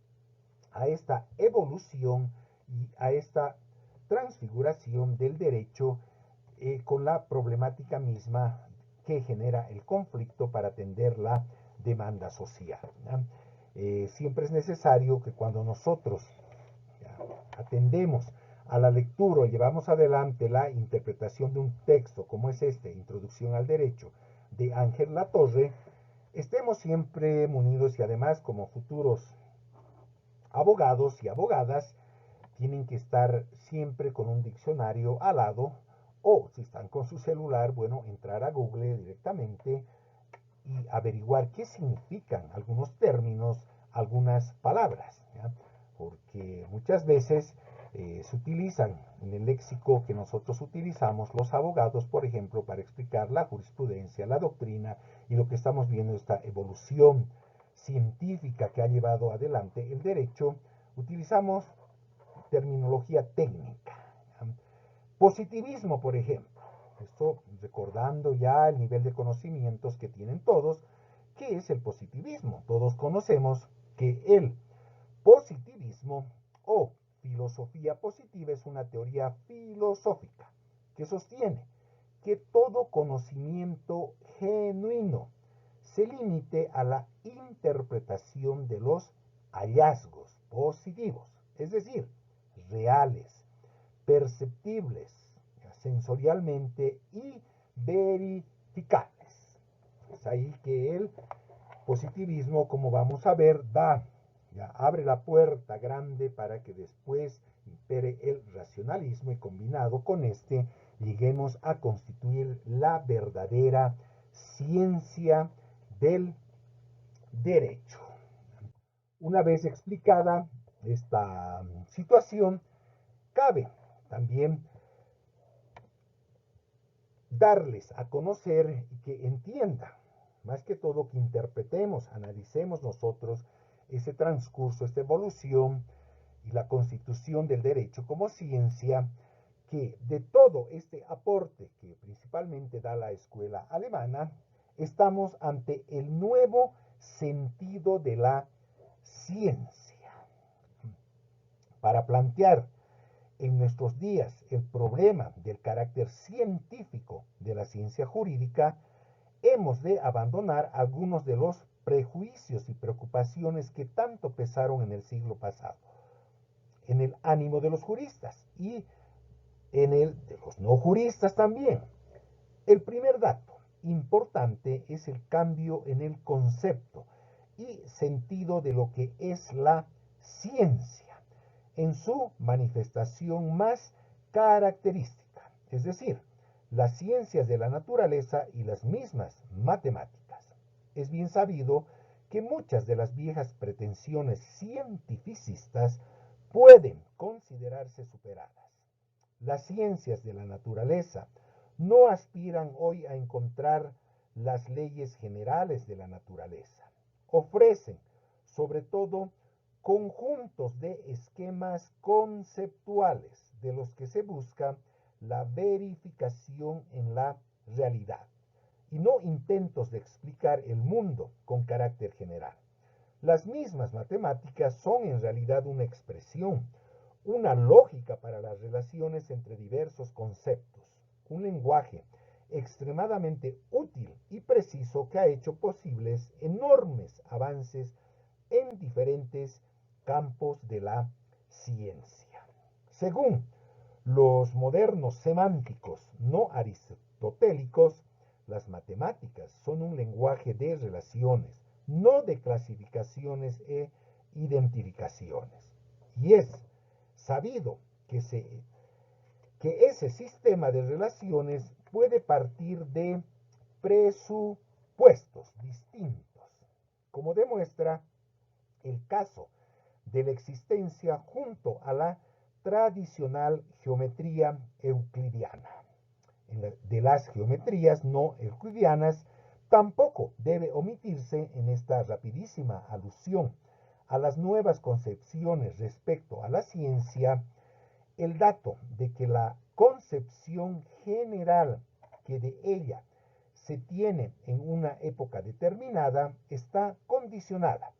a esta evolución y a esta transfiguración del derecho con la problemática misma que genera el conflicto para atender la demanda social. Siempre es necesario que cuando nosotros atendemos a la lectura o llevamos adelante la interpretación de un texto como es este, Introducción al Derecho, de Ángel Latorre, estemos siempre munidos y además como futuros abogados y abogadas tienen que estar siempre con un diccionario al lado o si están con su celular, bueno, entrar a Google directamente y averiguar qué significan algunos términos, algunas palabras, ¿ya? Porque muchas veces se utilizan en el léxico que nosotros utilizamos los abogados, por ejemplo, para explicar la jurisprudencia, la doctrina y lo que estamos viendo, esta evolución científica que ha llevado adelante el derecho, utilizamos terminología técnica. ¿Ya? Positivismo, por ejemplo. Esto recordando ya el nivel de conocimientos que tienen todos. ¿Qué es el positivismo? Todos conocemos que el positivismo o filosofía positiva es una teoría filosófica que sostiene que todo conocimiento genuino se limite a la interpretación de los hallazgos positivos, es decir, reales, perceptibles, sensorialmente y verificables. Es ahí que el positivismo, como vamos a ver, ya abre la puerta grande para que después impere el racionalismo y combinado con este lleguemos a constituir la verdadera ciencia del derecho. Una vez explicada esta situación, cabe también darles a conocer y que entiendan, más que todo que interpretemos, analicemos nosotros ese transcurso, esta evolución y la constitución del derecho como ciencia, que de todo este aporte que principalmente da la escuela alemana, estamos ante el nuevo sentido de la ciencia. Para plantear en nuestros días el problema del carácter científico de la ciencia jurídica, hemos de abandonar algunos de los prejuicios y preocupaciones que tanto pesaron en el siglo pasado, en el ánimo de los juristas y en el de los no juristas también. El primer dato importante es el cambio en el concepto y sentido de lo que es la ciencia en su manifestación más característica, es decir, las ciencias de la naturaleza y las mismas matemáticas. Es bien sabido que muchas de las viejas pretensiones cientificistas pueden considerarse superadas. Las ciencias de la naturaleza no aspiran hoy a encontrar las leyes generales de la naturaleza. Ofrecen, sobre todo, conjuntos de esquemas conceptuales de los que se busca la verificación en la realidad y no intentos de explicar el mundo con carácter general. Las mismas matemáticas son en realidad una expresión, una lógica para las relaciones entre diversos conceptos, un lenguaje extremadamente útil y preciso que ha hecho posibles enormes avances en diferentes campos de la ciencia. Según los modernos semánticos no aristotélicos, las matemáticas son un lenguaje de relaciones, no de clasificaciones e identificaciones. Y es sabido que ese sistema de relaciones puede partir de presupuestos distintos, como demuestra el caso de la existencia junto a la tradicional geometría euclidiana. De las geometrías no euclidianas tampoco debe omitirse en esta rapidísima alusión a las nuevas concepciones respecto a la ciencia el dato de que la concepción general que de ella se tiene en una época determinada está condicionada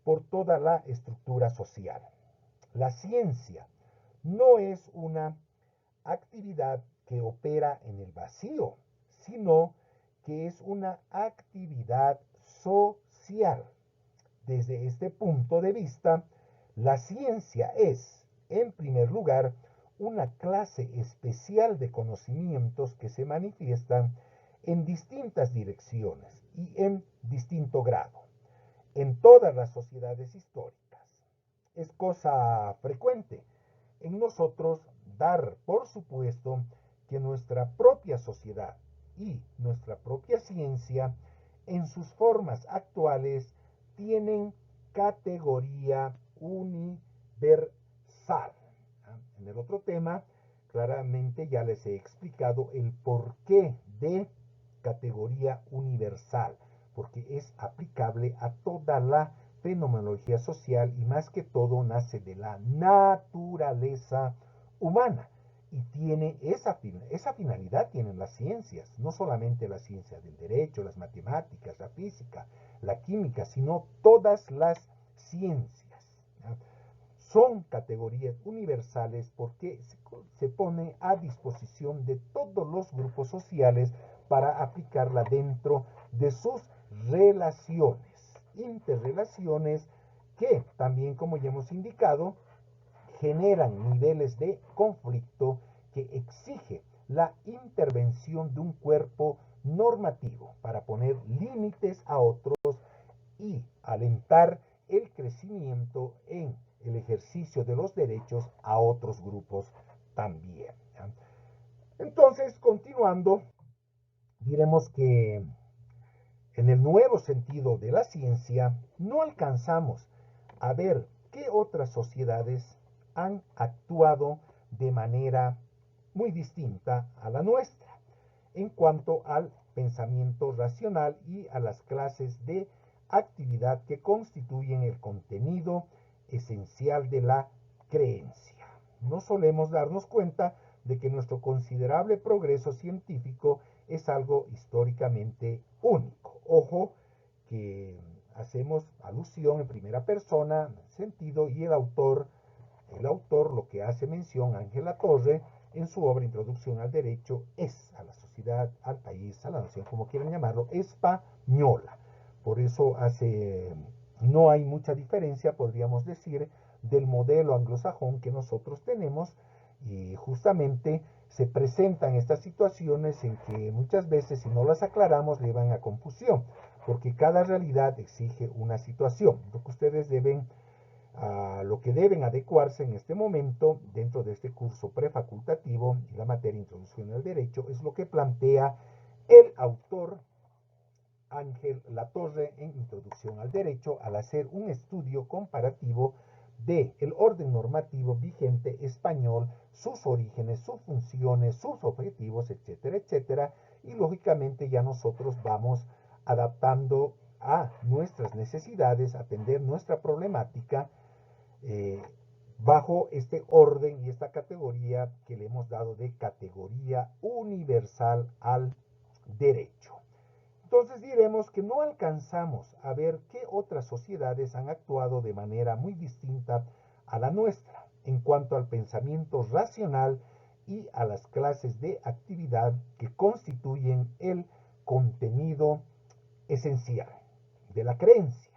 por toda la estructura social. La ciencia no es una actividad que opera en el vacío, sino que es una actividad social. Desde este punto de vista, la ciencia es, en primer lugar, una clase especial de conocimientos que se manifiestan en distintas direcciones y en distinto grado en todas las sociedades históricas. Es cosa frecuente en nosotros dar por supuesto que nuestra propia sociedad y nuestra propia ciencia en sus formas actuales tienen categoría universal. En el otro tema, claramente ya les he explicado el porqué de categoría universal, porque es aplicable a toda la fenomenología social y más que todo nace de la naturaleza humana y tiene esa finalidad tienen las ciencias, no solamente la ciencia del derecho, las matemáticas, la física, la química, sino todas las ciencias. ¿Ya? Son categorías universales porque se pone a disposición de todos los grupos sociales para aplicarla dentro de sus relaciones, interrelaciones que también, como ya hemos indicado, generan niveles de conflicto que exige la intervención de un cuerpo normativo para poner límites a otros y alentar el crecimiento en el ejercicio de los derechos a otros grupos también. ¿Ya? Entonces, continuando, diremos que en el nuevo sentido de la ciencia no alcanzamos a ver qué otras sociedades han actuado de manera muy distinta a la nuestra en cuanto al pensamiento racional y a las clases de actividad que constituyen el contenido esencial de la creencia. No solemos darnos cuenta de que nuestro considerable progreso científico es algo históricamente único. Ojo que hacemos alusión en primera persona, sentido, y el autor lo que hace mención, Ángel Latorre, en su obra Introducción al Derecho, es a la sociedad, al país, a la nación, como quieran llamarlo, española. Por eso no hay mucha diferencia, podríamos decir, del modelo anglosajón que nosotros tenemos y justamente se presentan estas situaciones en que muchas veces si no las aclaramos llevan a confusión, porque cada realidad exige una situación. Lo que ustedes deben a lo que deben adecuarse en este momento dentro de este curso prefacultativo y la materia Introducción al Derecho es lo que plantea el autor Ángel Latorre en Introducción al Derecho al hacer un estudio comparativo del orden normativo vigente español, sus orígenes, sus funciones, sus objetivos, etcétera, etcétera, y lógicamente ya nosotros vamos adaptando a nuestras necesidades, atender nuestra problemática eh, bajo este orden y esta categoría que le hemos dado de categoría universal al derecho. Entonces diremos que no alcanzamos a ver qué otras sociedades han actuado de manera muy distinta a la nuestra en cuanto al pensamiento racional y a las clases de actividad que constituyen el contenido esencial de la creencia.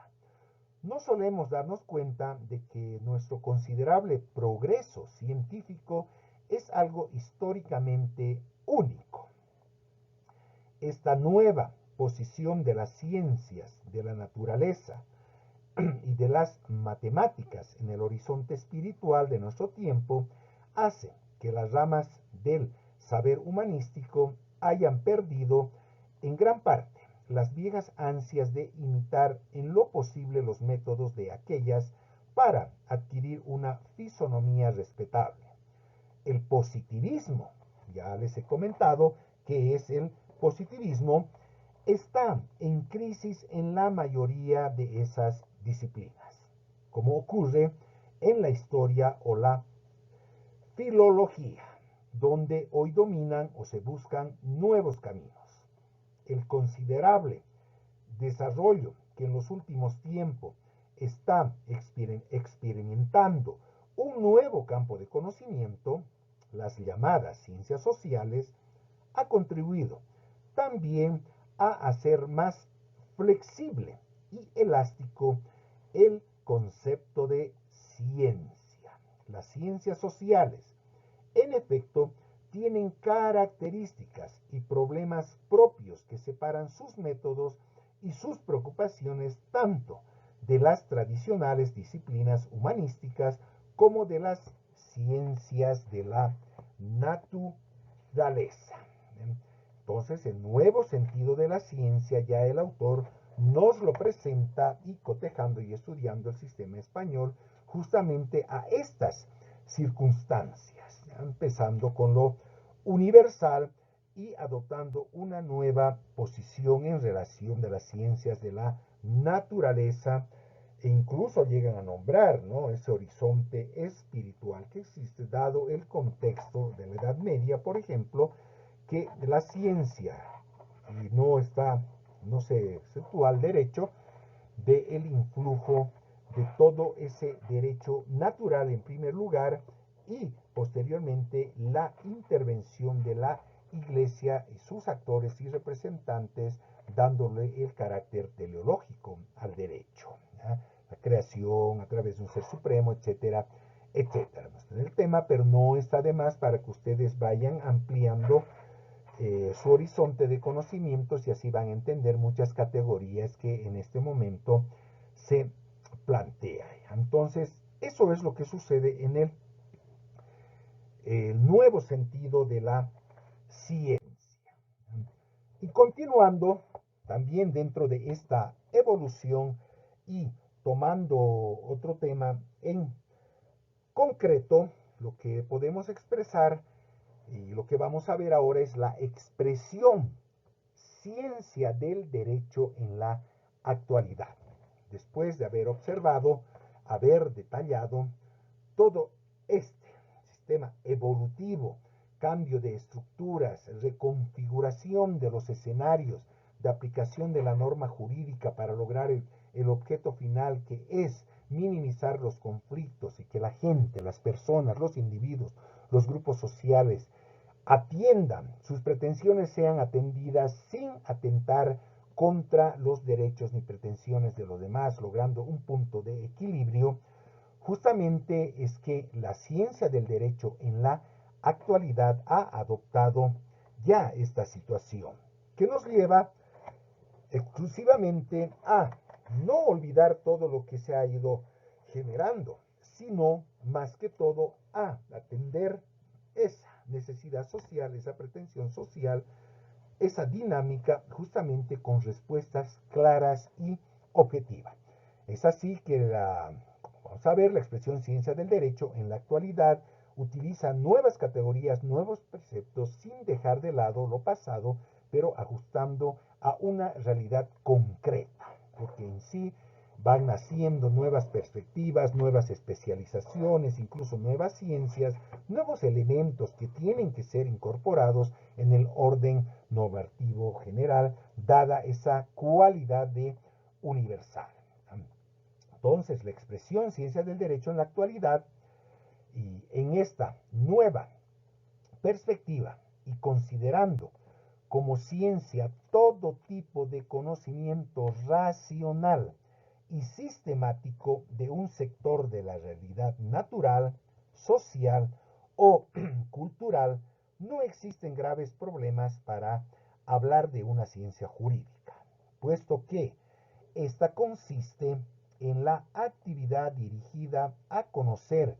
No solemos darnos cuenta de que nuestro considerable progreso científico es algo históricamente único. Esta nueva posición de las ciencias, de la naturaleza y de las matemáticas en el horizonte espiritual de nuestro tiempo hace que las ramas del saber humanístico hayan perdido en gran parte las viejas ansias de imitar en lo posible los métodos de aquellas para adquirir una fisonomía respetable. El positivismo, ya les he comentado que es el positivismo, está en crisis en la mayoría de esas disciplinas, como ocurre en la historia o la filología, donde hoy dominan o se buscan nuevos caminos. El considerable desarrollo que en los últimos tiempos está experimentando un nuevo campo de conocimiento, las llamadas ciencias sociales, ha contribuido también a hacer más flexible y elástico el concepto de ciencia. Las ciencias sociales, aspecto tienen características y problemas propios que separan sus métodos y sus preocupaciones tanto de las tradicionales disciplinas humanísticas como de las ciencias de la naturaleza. Entonces, el nuevo sentido de la ciencia, ya el autor nos lo presenta y cotejando y estudiando el sistema español justamente a estas circunstancias, ¿ya? Empezando con lo universal y adoptando una nueva posición en relación de las ciencias de la naturaleza, e incluso llegan a nombrar, ¿no?, ese horizonte espiritual que existe, dado el contexto de la Edad Media, por ejemplo, que la ciencia, y no se exceptúa al derecho, del influjo de todo ese derecho natural en primer lugar y posteriormente la intervención de la Iglesia y sus actores y representantes dándole el carácter teleológico al derecho, ¿ya? La creación a través de un ser supremo, etcétera, etcétera. No está en el tema, pero no está de más para que ustedes vayan ampliando su horizonte de conocimientos y así van a entender muchas categorías que en este momento se plantea. Entonces, eso es lo que sucede en el nuevo sentido de la ciencia. Y continuando, también dentro de esta evolución y tomando otro tema en concreto, lo que podemos expresar y lo que vamos a ver ahora es la expresión ciencia del derecho en la actualidad. Después de haber observado, haber detallado todo este sistema evolutivo, cambio de estructuras, reconfiguración de los escenarios de aplicación de la norma jurídica para lograr el objeto final, que es minimizar los conflictos y que la gente, las personas, los individuos, los grupos sociales atiendan, sus pretensiones sean atendidas sin atentar contra los derechos ni pretensiones de los demás, logrando un punto de equilibrio. Justamente es que la ciencia del derecho en la actualidad ha adoptado ya esta situación, que nos lleva exclusivamente a no olvidar todo lo que se ha ido generando, sino más que todo a atender esa necesidad social, esa pretensión social, esa dinámica justamente con respuestas claras y objetivas. Es así que vamos a ver, la expresión ciencia del derecho en la actualidad utiliza nuevas categorías, nuevos preceptos, sin dejar de lado lo pasado, pero ajustando a una realidad concreta, porque en sí van naciendo nuevas perspectivas, nuevas especializaciones, incluso nuevas ciencias, nuevos elementos que tienen que ser incorporados en el orden normativo general, dada esa cualidad de universal. Entonces, la expresión ciencia del derecho en la actualidad y en esta nueva perspectiva y considerando como ciencia todo tipo de conocimiento racional y sistemático de un sector de la realidad natural, social o cultural, no existen graves problemas para hablar de una ciencia jurídica, puesto que esta consiste en la actividad dirigida a conocer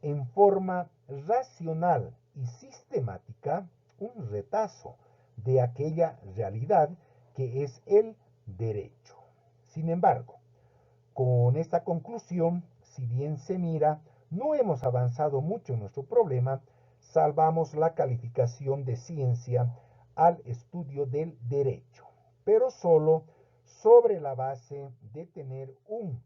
en forma racional y sistemática un retazo de aquella realidad que es el derecho. Sin embargo, con esta conclusión, si bien se mira, no hemos avanzado mucho en nuestro problema, salvamos la calificación de ciencia al estudio del derecho, pero solo sobre la base de tener un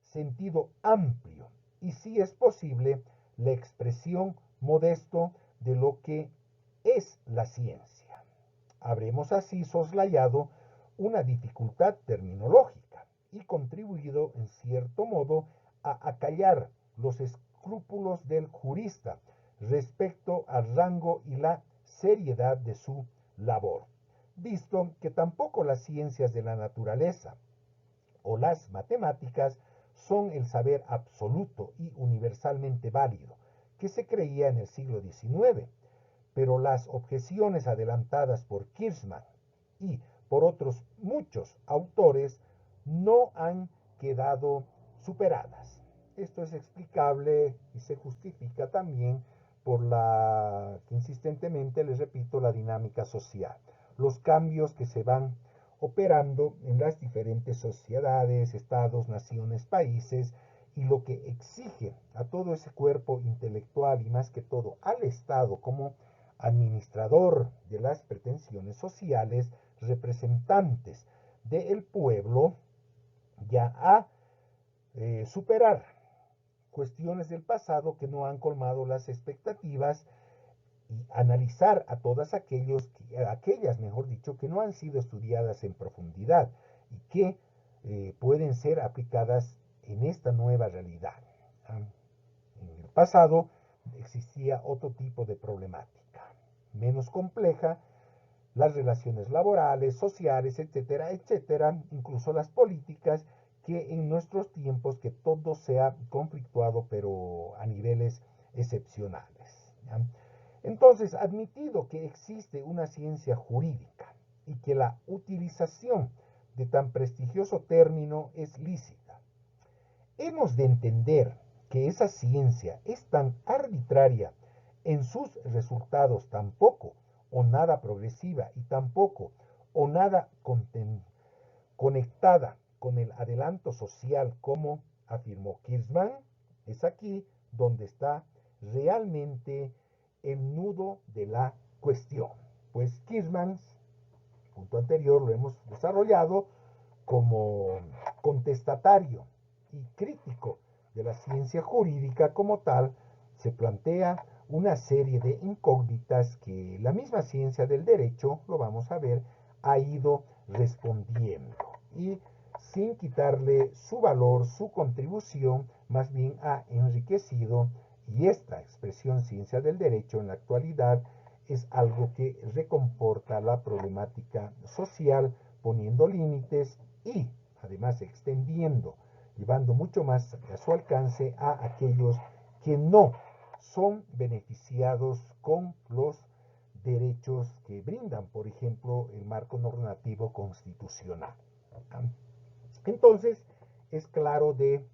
sentido amplio y, si es posible, la expresión modesto de lo que es la ciencia. Habremos así soslayado una dificultad terminológica y contribuido en cierto modo a acallar los escrúpulos del jurista respecto al rango y la seriedad de su labor, visto que tampoco las ciencias de la naturaleza o las matemáticas son el saber absoluto y universalmente válido, que se creía en el siglo XIX, pero las objeciones adelantadas por Kirchmann y por otros muchos autores no han quedado superadas. Esto es explicable y se justifica también por insistentemente les repito, la dinámica social, los cambios que se van operando en las diferentes sociedades, estados, naciones, países, y lo que exige a todo ese cuerpo intelectual y más que todo al Estado como administrador de las pretensiones sociales, representantes del pueblo, ya a superar cuestiones del pasado que no han colmado las expectativas y analizar a todas aquellas, mejor dicho, que no han sido estudiadas en profundidad y que pueden ser aplicadas en esta nueva realidad. En el pasado existía otro tipo de problemática, menos compleja, las relaciones laborales, sociales, etcétera, etcétera, incluso las políticas, que en nuestros tiempos que todo se ha conflictuado, pero a niveles excepcionales. ¿Ya? Entonces, admitido que existe una ciencia jurídica y que la utilización de tan prestigioso término es lícita, hemos de entender que esa ciencia es tan arbitraria en sus resultados, tan poco o nada progresiva y tampoco o nada conectada con el adelanto social como afirmó Kirchmann. Es aquí donde está realmente el nudo de la cuestión. Pues Kirchmann, punto anterior, lo hemos desarrollado como contestatario y crítico de la ciencia jurídica como tal, se plantea una serie de incógnitas que la misma ciencia del derecho, lo vamos a ver, ha ido respondiendo y sin quitarle su valor, su contribución, más bien ha enriquecido, y esta expresión ciencia del derecho en la actualidad es algo que recomporta la problemática social, poniendo límites y además extendiendo, llevando mucho más a su alcance a aquellos que no son beneficiados con los derechos que brindan, por ejemplo, el marco normativo constitucional. Entonces, es claro de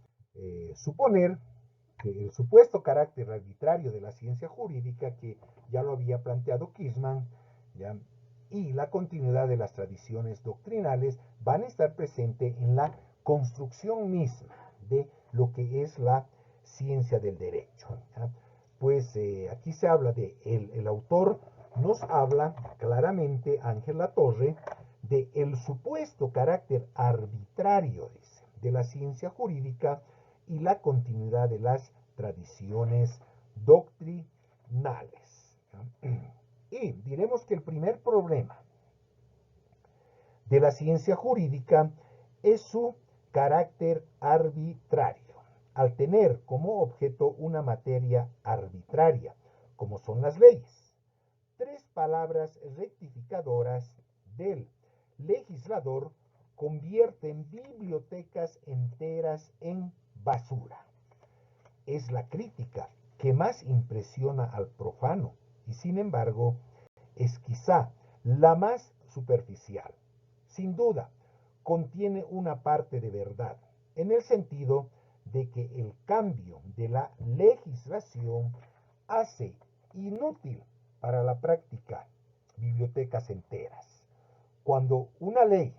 suponer que el supuesto carácter arbitrario de la ciencia jurídica, que ya lo había planteado Kirchmann, ¿ya?, y la continuidad de las tradiciones doctrinales van a estar presentes en la construcción misma de lo que es la ciencia del derecho. ¿Ya? Pues aquí se habla de, el autor nos habla claramente, Ángel Latorre, de el supuesto carácter arbitrario, dice, de la ciencia jurídica y la continuidad de las tradiciones doctrinales. ¿Ya? Y diremos que el primer problema de la ciencia jurídica es su carácter arbitrario, al tener como objeto una materia arbitraria, como son las leyes. Tres palabras rectificadoras del legislador convierten bibliotecas enteras en basura. Es la crítica que más impresiona al profano y sin embargo es quizá la más superficial. Sin duda, contiene una parte de verdad, en el sentido de que el cambio de la legislación hace inútil para la práctica bibliotecas enteras. Cuando una ley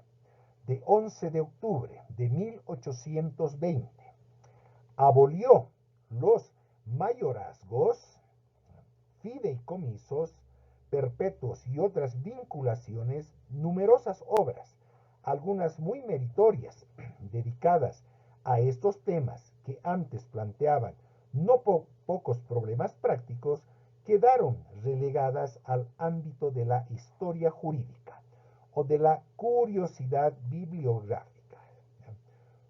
de 11 de octubre de 1820 abolió los mayorazgos, fideicomisos perpetuos y otras vinculaciones, numerosas obras, algunas muy meritorias, dedicadas a estos temas que antes planteaban no pocos problemas prácticos, quedaron relegadas al ámbito de la historia jurídica o de la curiosidad bibliográfica.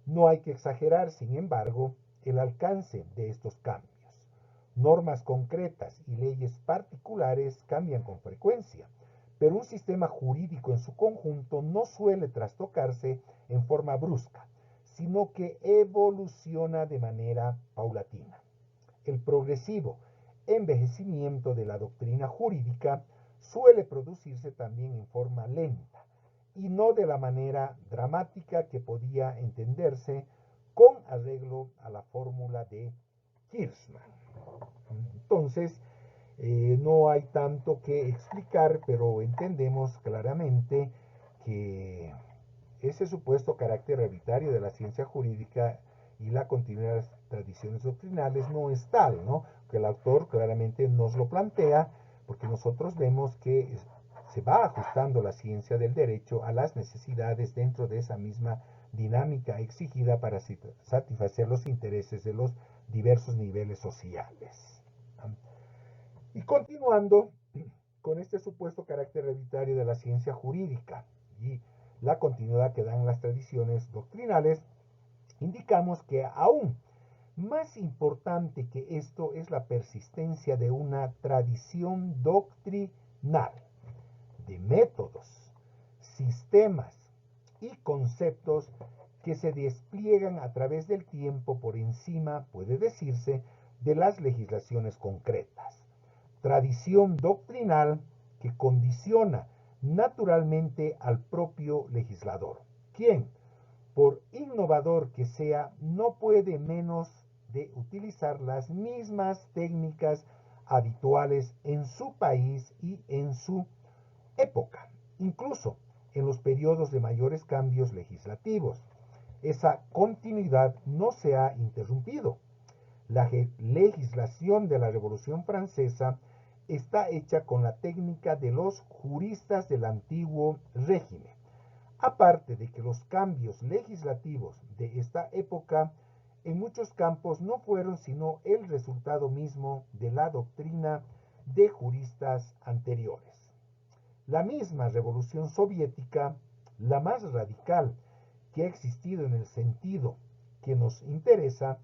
No hay que exagerar, sin embargo, el alcance de estos cambios. Normas concretas y leyes particulares cambian con frecuencia, pero un sistema jurídico en su conjunto no suele trastocarse en forma brusca, sino que evoluciona de manera paulatina. El progresivo envejecimiento de la doctrina jurídica suele producirse también en forma lenta y no de la manera dramática que podía entenderse con arreglo a la fórmula de Kirchner. Entonces, no hay tanto que explicar, pero entendemos claramente que ese supuesto carácter hereditario de la ciencia jurídica y la continuidad de las tradiciones doctrinales no es tal, ¿no? Que el autor claramente nos lo plantea, porque nosotros vemos que se va ajustando la ciencia del derecho a las necesidades dentro de esa misma dinámica exigida para satisfacer los intereses de los diversos niveles sociales. Y continuando con este supuesto carácter hereditario de la ciencia jurídica y la continuidad que dan las tradiciones doctrinales, indicamos que aún más importante que esto es la persistencia de una tradición doctrinal, de métodos, sistemas y conceptos que se despliegan a través del tiempo por encima, puede decirse, de las legislaciones concretas. Tradición doctrinal que condiciona naturalmente al propio legislador, quien, por innovador que sea, no puede menos de utilizar las mismas técnicas habituales en su país y en su época, incluso en los periodos de mayores cambios legislativos. Esa continuidad no se ha interrumpido. La legislación de la Revolución Francesa está hecha con la técnica de los juristas del antiguo régimen. Aparte de que los cambios legislativos de esta época en muchos campos no fueron sino el resultado mismo de la doctrina de juristas anteriores. La misma Revolución Soviética, la más radical que ha existido en el sentido que nos interesa,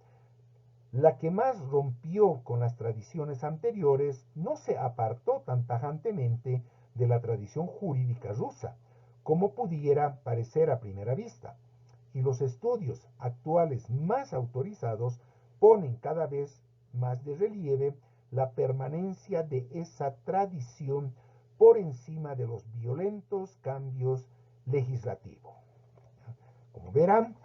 la que más rompió con las tradiciones anteriores, no se apartó tan tajantemente de la tradición jurídica rusa, como pudiera parecer a primera vista, y los estudios actuales más autorizados ponen cada vez más de relieve la permanencia de esa tradición por encima de los violentos cambios legislativos. Como verán,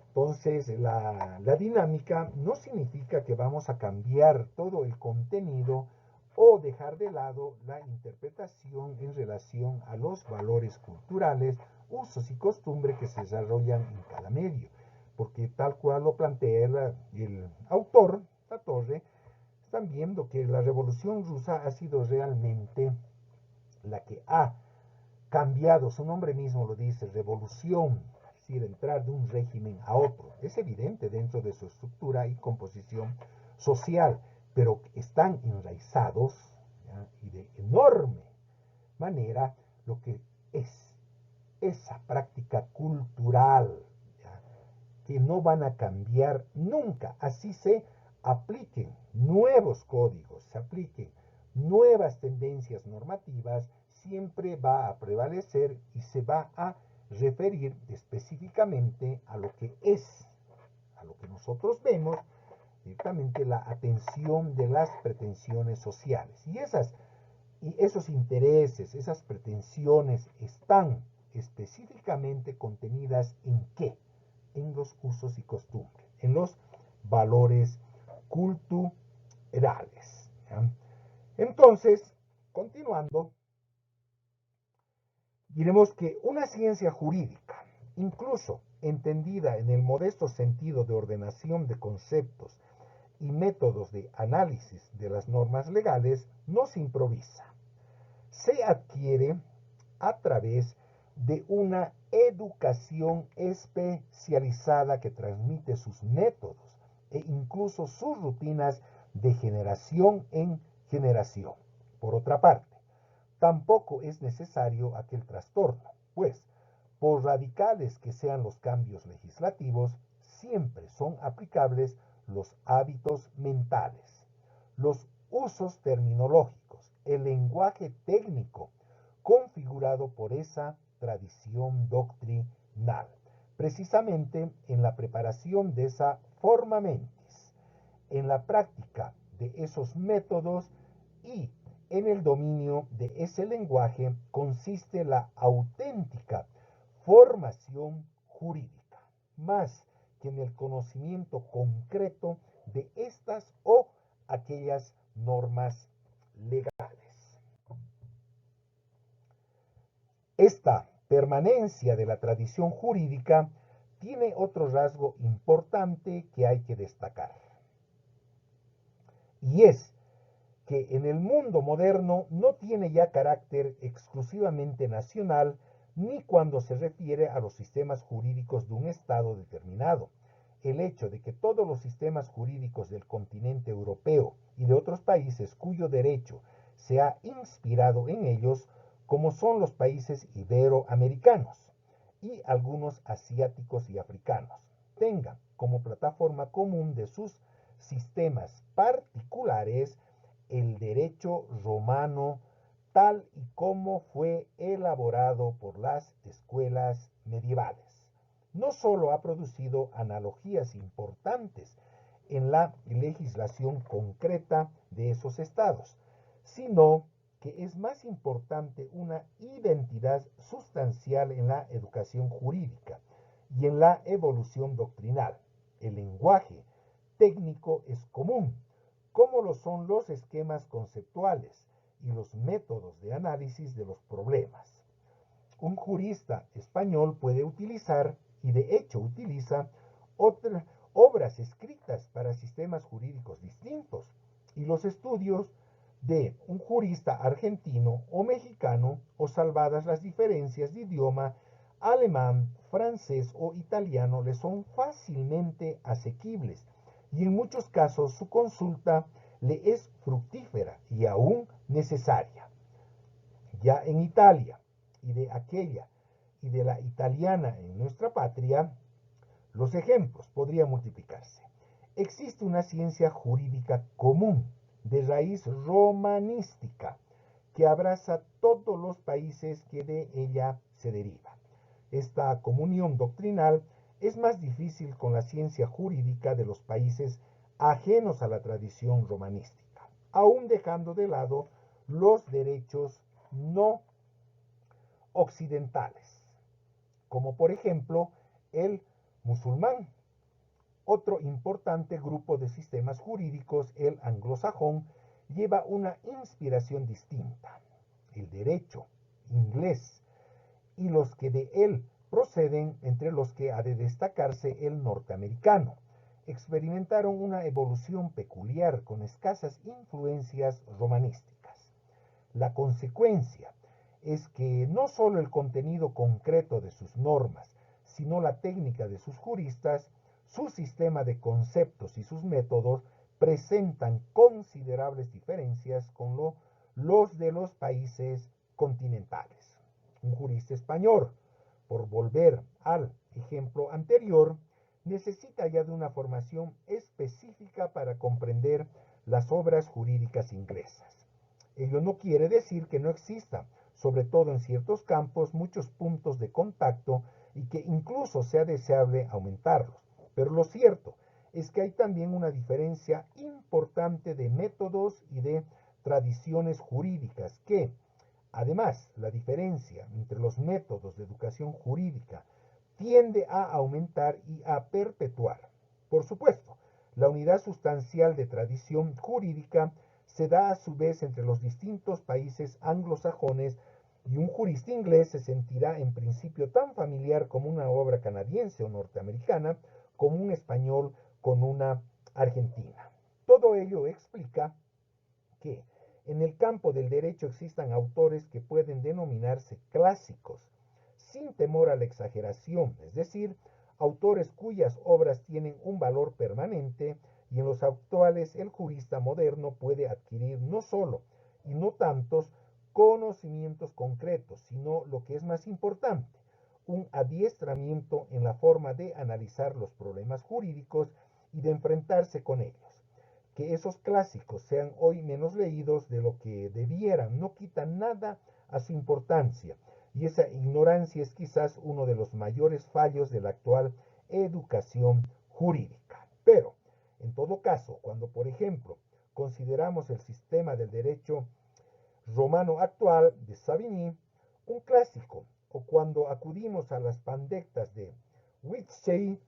entonces la dinámica no significa que vamos a cambiar todo el contenido o dejar de lado la interpretación en relación a los valores culturales, usos y costumbres que se desarrollan en cada medio, porque tal cual lo plantea el autor, La Torre, están viendo que la Revolución Rusa ha sido realmente la que ha cambiado, su nombre mismo lo dice, revolución, es decir, entrar de un régimen a otro. Es evidente dentro de su estructura y composición social, pero están enraizados, ¿ya? Y de enorme manera lo que es esa práctica cultural, ¿ya? Que no van a cambiar nunca, así se apliquen nuevos códigos, se apliquen nuevas tendencias normativas, siempre va a prevalecer y se va a referir específicamente a lo que es, a lo que nosotros vemos, directamente la atención de las pretensiones sociales. Y esos intereses, esas pretensiones están específicamente contenidas en qué? En los usos y costumbres, en los valores culturales. ¿Ya? Entonces, continuando, diremos que una ciencia jurídica, incluso entendida en el modesto sentido de ordenación de conceptos y métodos de análisis de las normas legales, no se improvisa. Se adquiere a través de una educación especializada que transmite sus métodos e incluso sus rutinas de generación en generación. Por otra parte, tampoco es necesario aquel trastorno, pues, por radicales que sean los cambios legislativos, siempre son aplicables los hábitos mentales, los usos terminológicos, el lenguaje técnico configurado por esa tradición doctrinal, precisamente en la preparación de esa forma mentis, en la práctica de esos métodos y en el dominio de ese lenguaje consiste la auténtica formación jurídica, más que en el conocimiento concreto de estas o aquellas normas legales. Esta permanencia de la tradición jurídica tiene otro rasgo importante que hay que destacar, y es que en el mundo moderno no tiene ya carácter exclusivamente nacional ni cuando se refiere a los sistemas jurídicos de un Estado determinado. El hecho de que todos los sistemas jurídicos del continente europeo y de otros países cuyo derecho se ha inspirado en ellos, como son los países iberoamericanos y algunos asiáticos y africanos, tengan como plataforma común de sus sistemas particulares el derecho romano tal y como fue elaborado por las escuelas medievales. No solo ha producido analogías importantes en la legislación concreta de esos estados, sino que es más importante una identidad sustancial en la educación jurídica y en la evolución doctrinal. El lenguaje técnico es común, como lo son los esquemas conceptuales y los métodos de análisis de los problemas. Un jurista español puede utilizar, y de hecho utiliza, obras escritas para sistemas jurídicos distintos, y los estudios de un jurista argentino o mexicano, o salvadas las diferencias de idioma, alemán, francés o italiano, le son fácilmente asequibles, y en muchos casos su consulta le es fructífera y aún necesaria. Ya en Italia, y de aquella y de la italiana en nuestra patria, los ejemplos podrían multiplicarse. Existe una ciencia jurídica común, de raíz romanística, que abraza todos los países que de ella se derivan. Esta comunión doctrinal es más difícil con la ciencia jurídica de los países ajenos a la tradición romanística, aún dejando de lado los derechos no occidentales, como por ejemplo el musulmán. Otro importante grupo de sistemas jurídicos, el anglosajón, lleva una inspiración distinta. El derecho inglés y los que de él proceden, entre los que ha de destacarse el norteamericano, experimentaron una evolución peculiar con escasas influencias romanísticas. La consecuencia es que no solo el contenido concreto de sus normas, sino la técnica de sus juristas, su sistema de conceptos y sus métodos presentan considerables diferencias con los de los países continentales. Un jurista español, por volver al ejemplo anterior, necesita ya de una formación específica para comprender las obras jurídicas inglesas. Ello no quiere decir que no exista, sobre todo en ciertos campos, muchos puntos de contacto y que incluso sea deseable aumentarlos. Pero lo cierto es que hay también una diferencia importante de métodos y de tradiciones jurídicas que, además, la diferencia entre los métodos de educación jurídica tiende a aumentar y a perpetuar. Por supuesto, la unidad sustancial de tradición jurídica se da a su vez entre los distintos países anglosajones, y un jurista inglés se sentirá en principio tan familiar con una obra canadiense o norteamericana como un español con una argentina. Todo ello explica que en el campo del derecho existan autores que pueden denominarse clásicos, sin temor a la exageración, es decir, autores cuyas obras tienen un valor permanente, y en los actuales el jurista moderno puede adquirir no solo y no tantos conocimientos concretos, sino lo que es más importante, un adiestramiento en la forma de analizar los problemas jurídicos y de enfrentarse con ellos. Que esos clásicos sean hoy menos leídos de lo que debieran no quita nada a su importancia, y esa ignorancia es quizás uno de los mayores fallos de la actual educación jurídica. Pero, en todo caso, cuando por ejemplo consideramos el sistema del derecho romano actual de Savigny un clásico, o cuando acudimos a las pandectas de Wittgenstein,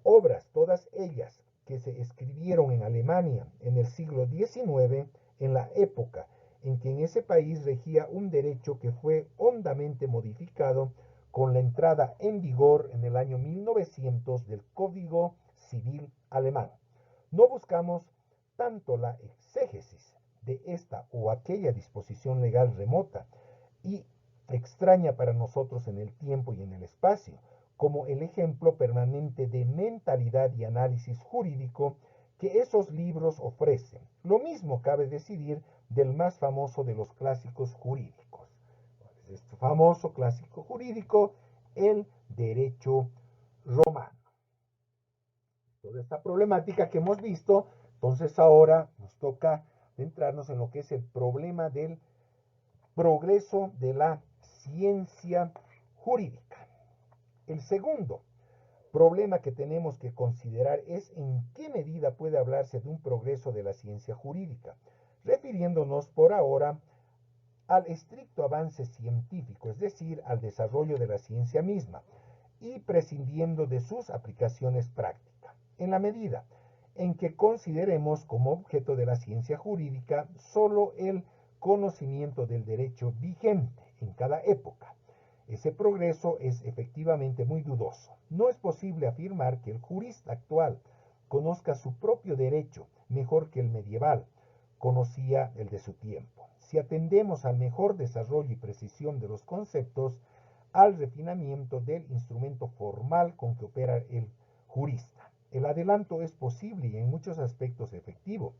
obras todas ellas que se escribieron en Alemania en el siglo XIX, en la época en que en ese país regía un derecho que fue hondamente modificado con la entrada en vigor en el año 1900 del Código Civil alemán. No buscamos tanto la exégesis de esta o aquella disposición legal remota y extraña para nosotros en el tiempo y en el espacio, como el ejemplo permanente de mentalidad y análisis jurídico que esos libros ofrecen. Lo mismo cabe decidir del más famoso de los clásicos jurídicos. Este famoso clásico jurídico, el derecho romano. Toda esta problemática que hemos visto, entonces ahora nos toca centrarnos en lo que es el problema del progreso de la ciencia jurídica. El segundo problema que tenemos que considerar es en qué medida puede hablarse de un progreso de la ciencia jurídica, refiriéndonos por ahora al estricto avance científico, es decir, al desarrollo de la ciencia misma, y prescindiendo de sus aplicaciones prácticas, en la medida en que consideremos como objeto de la ciencia jurídica solo el conocimiento del derecho vigente en cada época. Ese progreso es efectivamente muy dudoso. No es posible afirmar que el jurista actual conozca su propio derecho mejor que el medieval conocía el de su tiempo. Si atendemos al mejor desarrollo y precisión de los conceptos, al refinamiento del instrumento formal con que opera el jurista. El adelanto es posible y en muchos aspectos efectivo.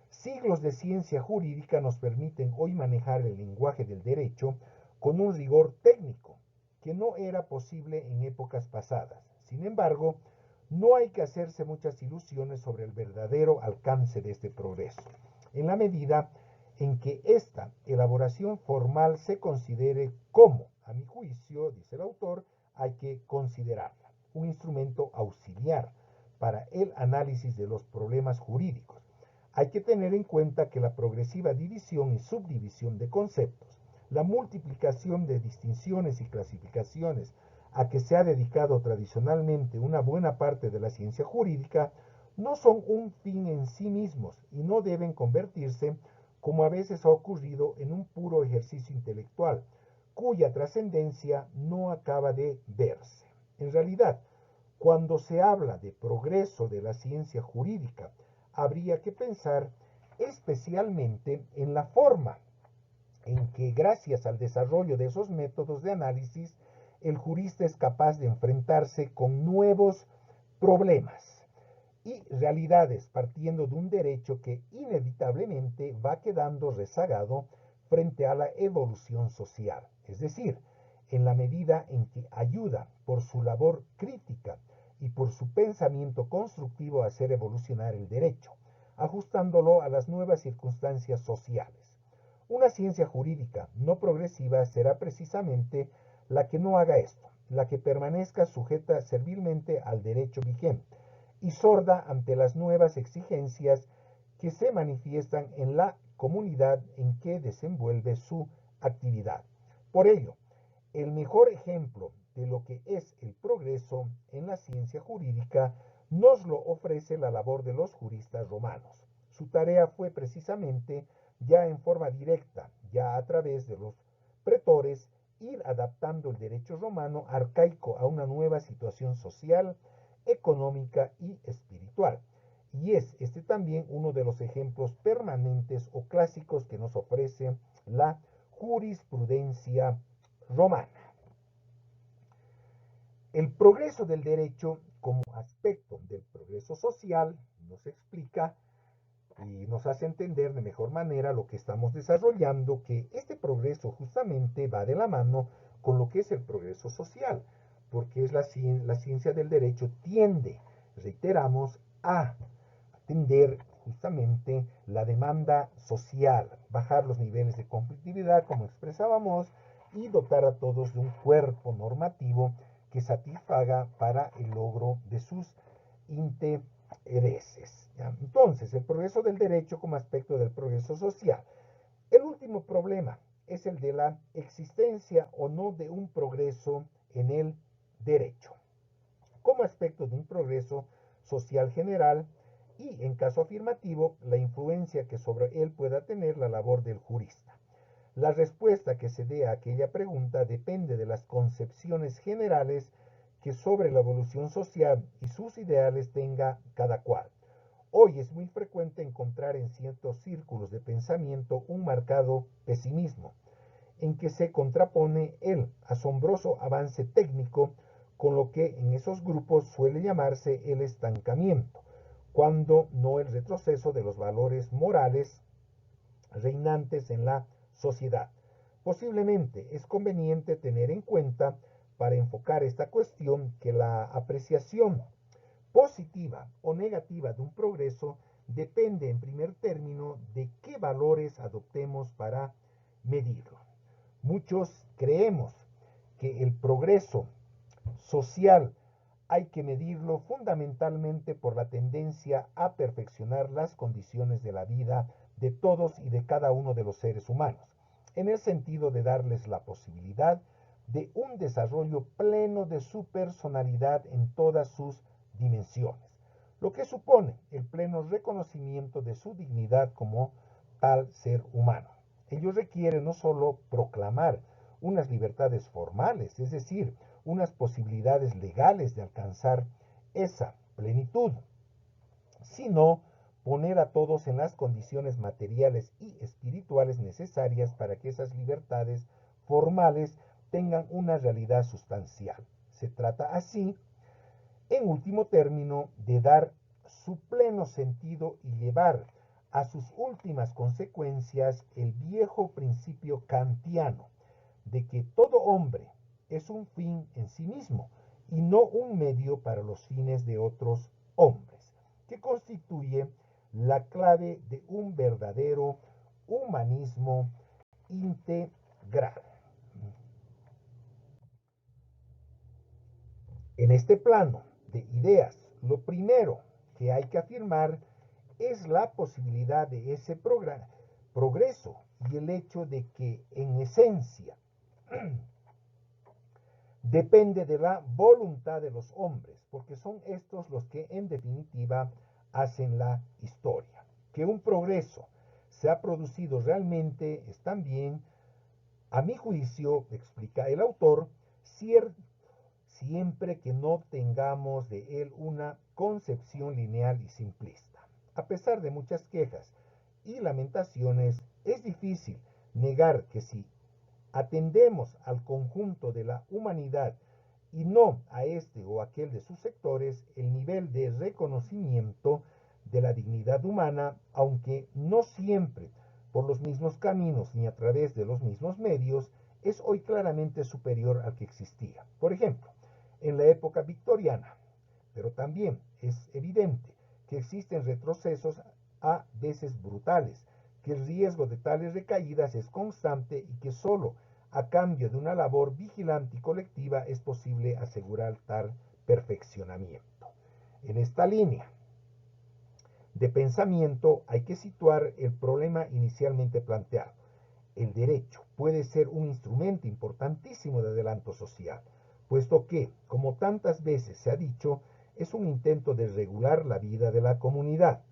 Siglos de ciencia jurídica nos permiten hoy manejar el lenguaje del derecho con un rigor técnico que no era posible en épocas pasadas. Sin embargo, no hay que hacerse muchas ilusiones sobre el verdadero alcance de este progreso, en la medida en que esta elaboración formal se considere como, a mi juicio, dice el autor, hay que considerarla un instrumento auxiliar para el análisis de los problemas jurídicos. Hay que tener en cuenta que la progresiva división y subdivisión de conceptos, la multiplicación de distinciones y clasificaciones a que se ha dedicado tradicionalmente una buena parte de la ciencia jurídica, no son un fin en sí mismos y no deben convertirse, como a veces ha ocurrido, en un puro ejercicio intelectual, cuya trascendencia no acaba de verse. En realidad, cuando se habla de progreso de la ciencia jurídica, habría que pensar especialmente en la forma en que, gracias al desarrollo de esos métodos de análisis, el jurista es capaz de enfrentarse con nuevos problemas y realidades partiendo de un derecho que inevitablemente va quedando rezagado frente a la evolución social. Es decir, en la medida en que ayuda por su labor crítica y por su pensamiento constructivo a hacer evolucionar el derecho, ajustándolo a las nuevas circunstancias sociales. Una ciencia jurídica no progresiva será precisamente la que no haga esto, la que permanezca sujeta servilmente al derecho vigente y sorda ante las nuevas exigencias que se manifiestan en la comunidad en que desenvuelve su actividad. Por ello, el mejor ejemplo de lo que es el progreso en la ciencia jurídica nos lo ofrece la labor de los juristas romanos. Su tarea fue precisamente, ya en forma directa, ya a través de los pretores, ir adaptando el derecho romano arcaico a una nueva situación social, económica y espiritual. Y es este también uno de los ejemplos permanentes o clásicos que nos ofrece la jurisprudencia romana. El progreso del derecho como aspecto del progreso social nos explica y nos hace entender de mejor manera lo que estamos desarrollando, que este progreso justamente va de la mano con lo que es el progreso social, porque es la ciencia del derecho tiende, reiteramos, a atender justamente la demanda social, bajar los niveles de conflictividad, como expresábamos, y dotar a todos de un cuerpo normativo que satisfaga para el logro de sus intereses. ¿Ya? Entonces, el progreso del derecho como aspecto del progreso social. El último problema es el de la existencia o no de un progreso en el derecho, como aspecto de un progreso social general y, en caso afirmativo, la influencia que sobre él pueda tener la labor del jurista. La respuesta que se dé a aquella pregunta depende de las concepciones generales que sobre la evolución social y sus ideales tenga cada cual. Hoy es muy frecuente encontrar en ciertos círculos de pensamiento un marcado pesimismo, en que se contrapone el asombroso avance técnico con lo que en esos grupos suele llamarse el estancamiento, cuando no el retroceso de los valores morales reinantes en la sociedad. Posiblemente es conveniente tener en cuenta para enfocar esta cuestión que la apreciación positiva o negativa de un progreso depende en primer término de qué valores adoptemos para medirlo. Muchos creemos que el progreso social hay que medirlo fundamentalmente por la tendencia a perfeccionar las condiciones de la vida de todos y de cada uno de los seres humanos, en el sentido de darles la posibilidad de un desarrollo pleno de su personalidad en todas sus dimensiones, lo que supone el pleno reconocimiento de su dignidad como tal ser humano. Ello requiere no solo proclamar unas libertades formales, es decir, unas posibilidades legales de alcanzar esa plenitud, sino poner a todos en las condiciones materiales y espirituales necesarias para que esas libertades formales tengan una realidad sustancial. Se trata así, en último término, de dar su pleno sentido y llevar a sus últimas consecuencias el viejo principio kantiano de que todo hombre es un fin en sí mismo y no un medio para los fines de otros hombres, que constituye la clave de un verdadero humanismo integral. En este plano de ideas, lo primero que hay que afirmar es la posibilidad de ese progreso y el hecho de que en esencia depende de la voluntad de los hombres, porque son estos los que en definitiva hacen la historia. Que un progreso se ha producido realmente es también, a mi juicio, explica el autor, siempre que no tengamos de él una concepción lineal y simplista. A pesar de muchas quejas y lamentaciones, es difícil negar que si atendemos al conjunto de la humanidad y no a este o aquel de sus sectores, el nivel de reconocimiento de la dignidad humana, aunque no siempre por los mismos caminos ni a través de los mismos medios, es hoy claramente superior al que existía. Por ejemplo, en la época victoriana, pero también es evidente que existen retrocesos a veces brutales, que el riesgo de tales recaídas es constante y que solo a cambio de una labor vigilante y colectiva es posible asegurar tal perfeccionamiento. En esta línea de pensamiento hay que situar el problema inicialmente planteado. El derecho puede ser un instrumento importantísimo de adelanto social, puesto que, como tantas veces se ha dicho, es un intento de regular la vida de la comunidad,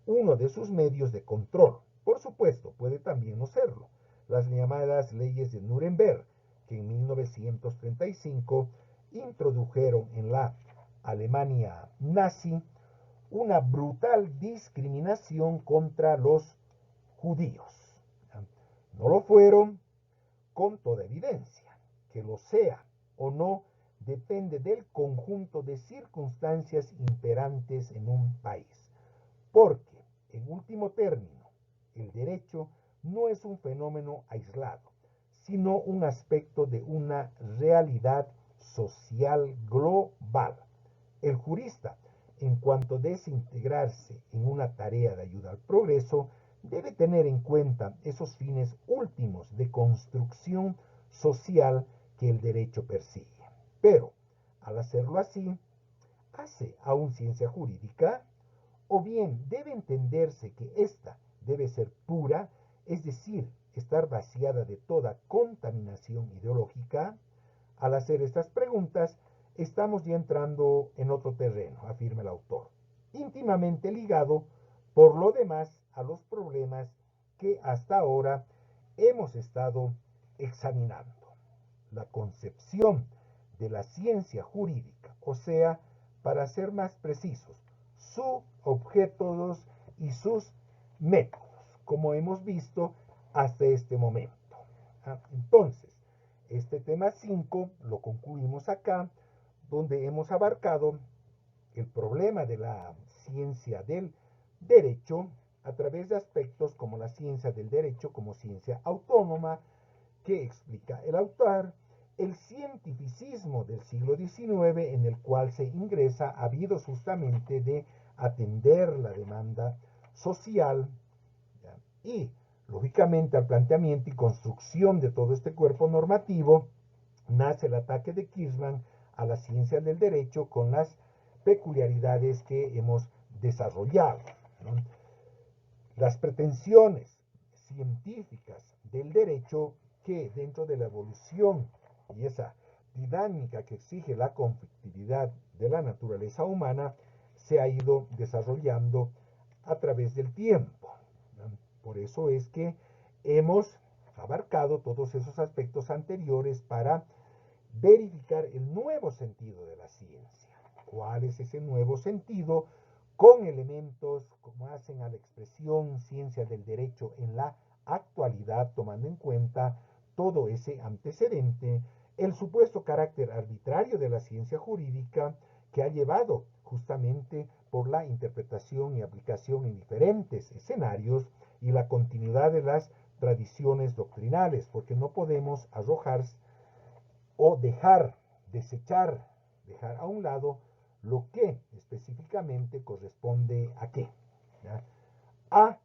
uno de sus medios de control. Por supuesto, puede también no serlo. Las llamadas leyes de Nuremberg, que en 1935 introdujeron en la Alemania nazi una brutal discriminación contra los judíos. No lo fueron con toda evidencia. Que lo sea o no depende del conjunto de circunstancias imperantes en un país. Porque, en último término, el derecho no es un fenómeno aislado, sino un aspecto de una realidad social global. El jurista, en cuanto a desintegrarse en una tarea de ayuda al progreso, debe tener en cuenta esos fines últimos de construcción social que el derecho persigue. Pero, al hacerlo así, ¿hace aún ciencia jurídica o bien debe entenderse que ésta debe ser pura, es decir, estar vaciada de toda contaminación ideológica. Al hacer estas preguntas, estamos ya entrando en otro terreno, afirma el autor, íntimamente ligado, por lo demás, a los problemas que hasta ahora hemos estado examinando. La concepción de la ciencia jurídica, o sea, para ser más precisos, sus objetos y sus métodos, como hemos visto hasta este momento. Entonces, este tema 5 lo concluimos acá, donde hemos abarcado el problema de la ciencia del derecho a través de aspectos como la ciencia del derecho como ciencia autónoma, que explica el autor, el cientificismo del siglo XIX en el cual se ingresa habido justamente de atender la demanda social, ¿ya? Y lógicamente al planteamiento y construcción de todo este cuerpo normativo nace el ataque de Kirchmann a la ciencia del derecho con las peculiaridades que hemos desarrollado, ¿no? Las pretensiones científicas del derecho que dentro de la evolución y esa dinámica que exige la conflictividad de la naturaleza humana se ha ido desarrollando a través del tiempo. Por eso es que hemos abarcado todos esos aspectos anteriores para verificar el nuevo sentido de la ciencia. ¿Cuál es ese nuevo sentido? Con elementos como hacen a la expresión ciencia del derecho en la actualidad, tomando en cuenta todo ese antecedente, el supuesto carácter arbitrario de la ciencia jurídica que ha llevado justamente por la interpretación y aplicación en diferentes escenarios y la continuidad de las tradiciones doctrinales, porque no podemos arrojar o desechar, dejar a un lado lo que específicamente corresponde a qué, ¿ya? A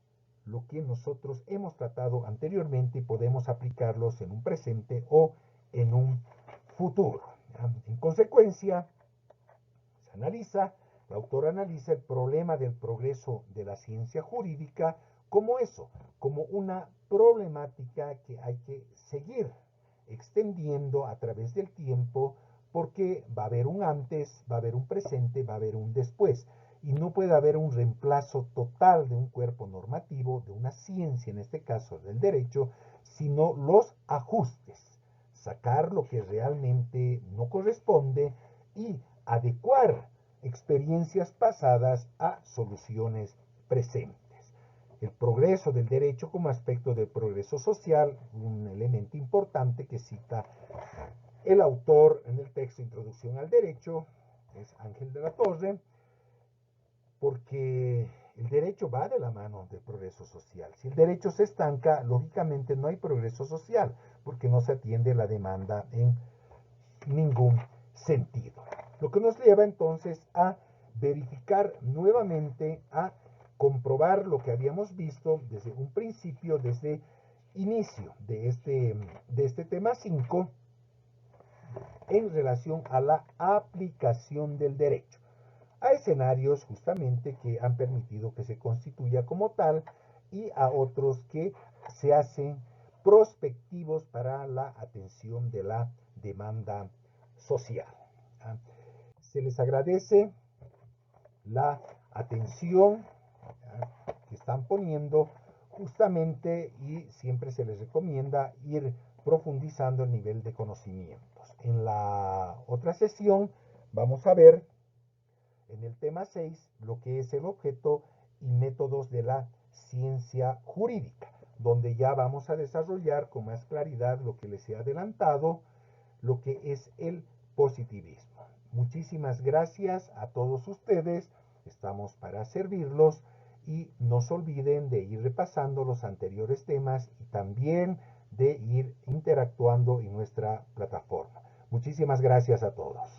lo que nosotros hemos tratado anteriormente y podemos aplicarlos en un presente o en un futuro, ¿ya? En consecuencia, el autor analiza el problema del progreso de la ciencia jurídica como eso, como una problemática que hay que seguir extendiendo a través del tiempo, porque va a haber un antes, va a haber un presente, va a haber un después, y no puede haber un reemplazo total de un cuerpo normativo, de una ciencia, en este caso del derecho, sino los ajustes, sacar lo que realmente no corresponde y adecuar experiencias pasadas a soluciones presentes. El progreso del derecho como aspecto del progreso social, un elemento importante que cita el autor en el texto Introducción al Derecho, es Ángel de la Torre, porque el derecho va de la mano del progreso social. Si el derecho se estanca, lógicamente no hay progreso social, porque no se atiende la demanda en ningún sentido. Lo que nos lleva entonces a verificar nuevamente, a comprobar lo que habíamos visto desde un principio, desde inicio de este tema 5, en relación a la aplicación del derecho a escenarios justamente que han permitido que se constituya como tal y a otros que se hacen prospectivos para la atención de la demanda social. Se les agradece la atención que están poniendo justamente y siempre se les recomienda ir profundizando el nivel de conocimientos. En la otra sesión vamos a ver en el tema 6 lo que es el objeto y métodos de la ciencia jurídica, donde ya vamos a desarrollar con más claridad lo que les he adelantado, lo que es el positivismo. Muchísimas gracias a todos ustedes, estamos para servirlos y no se olviden de ir repasando los anteriores temas y también de ir interactuando en nuestra plataforma. Muchísimas gracias a todos.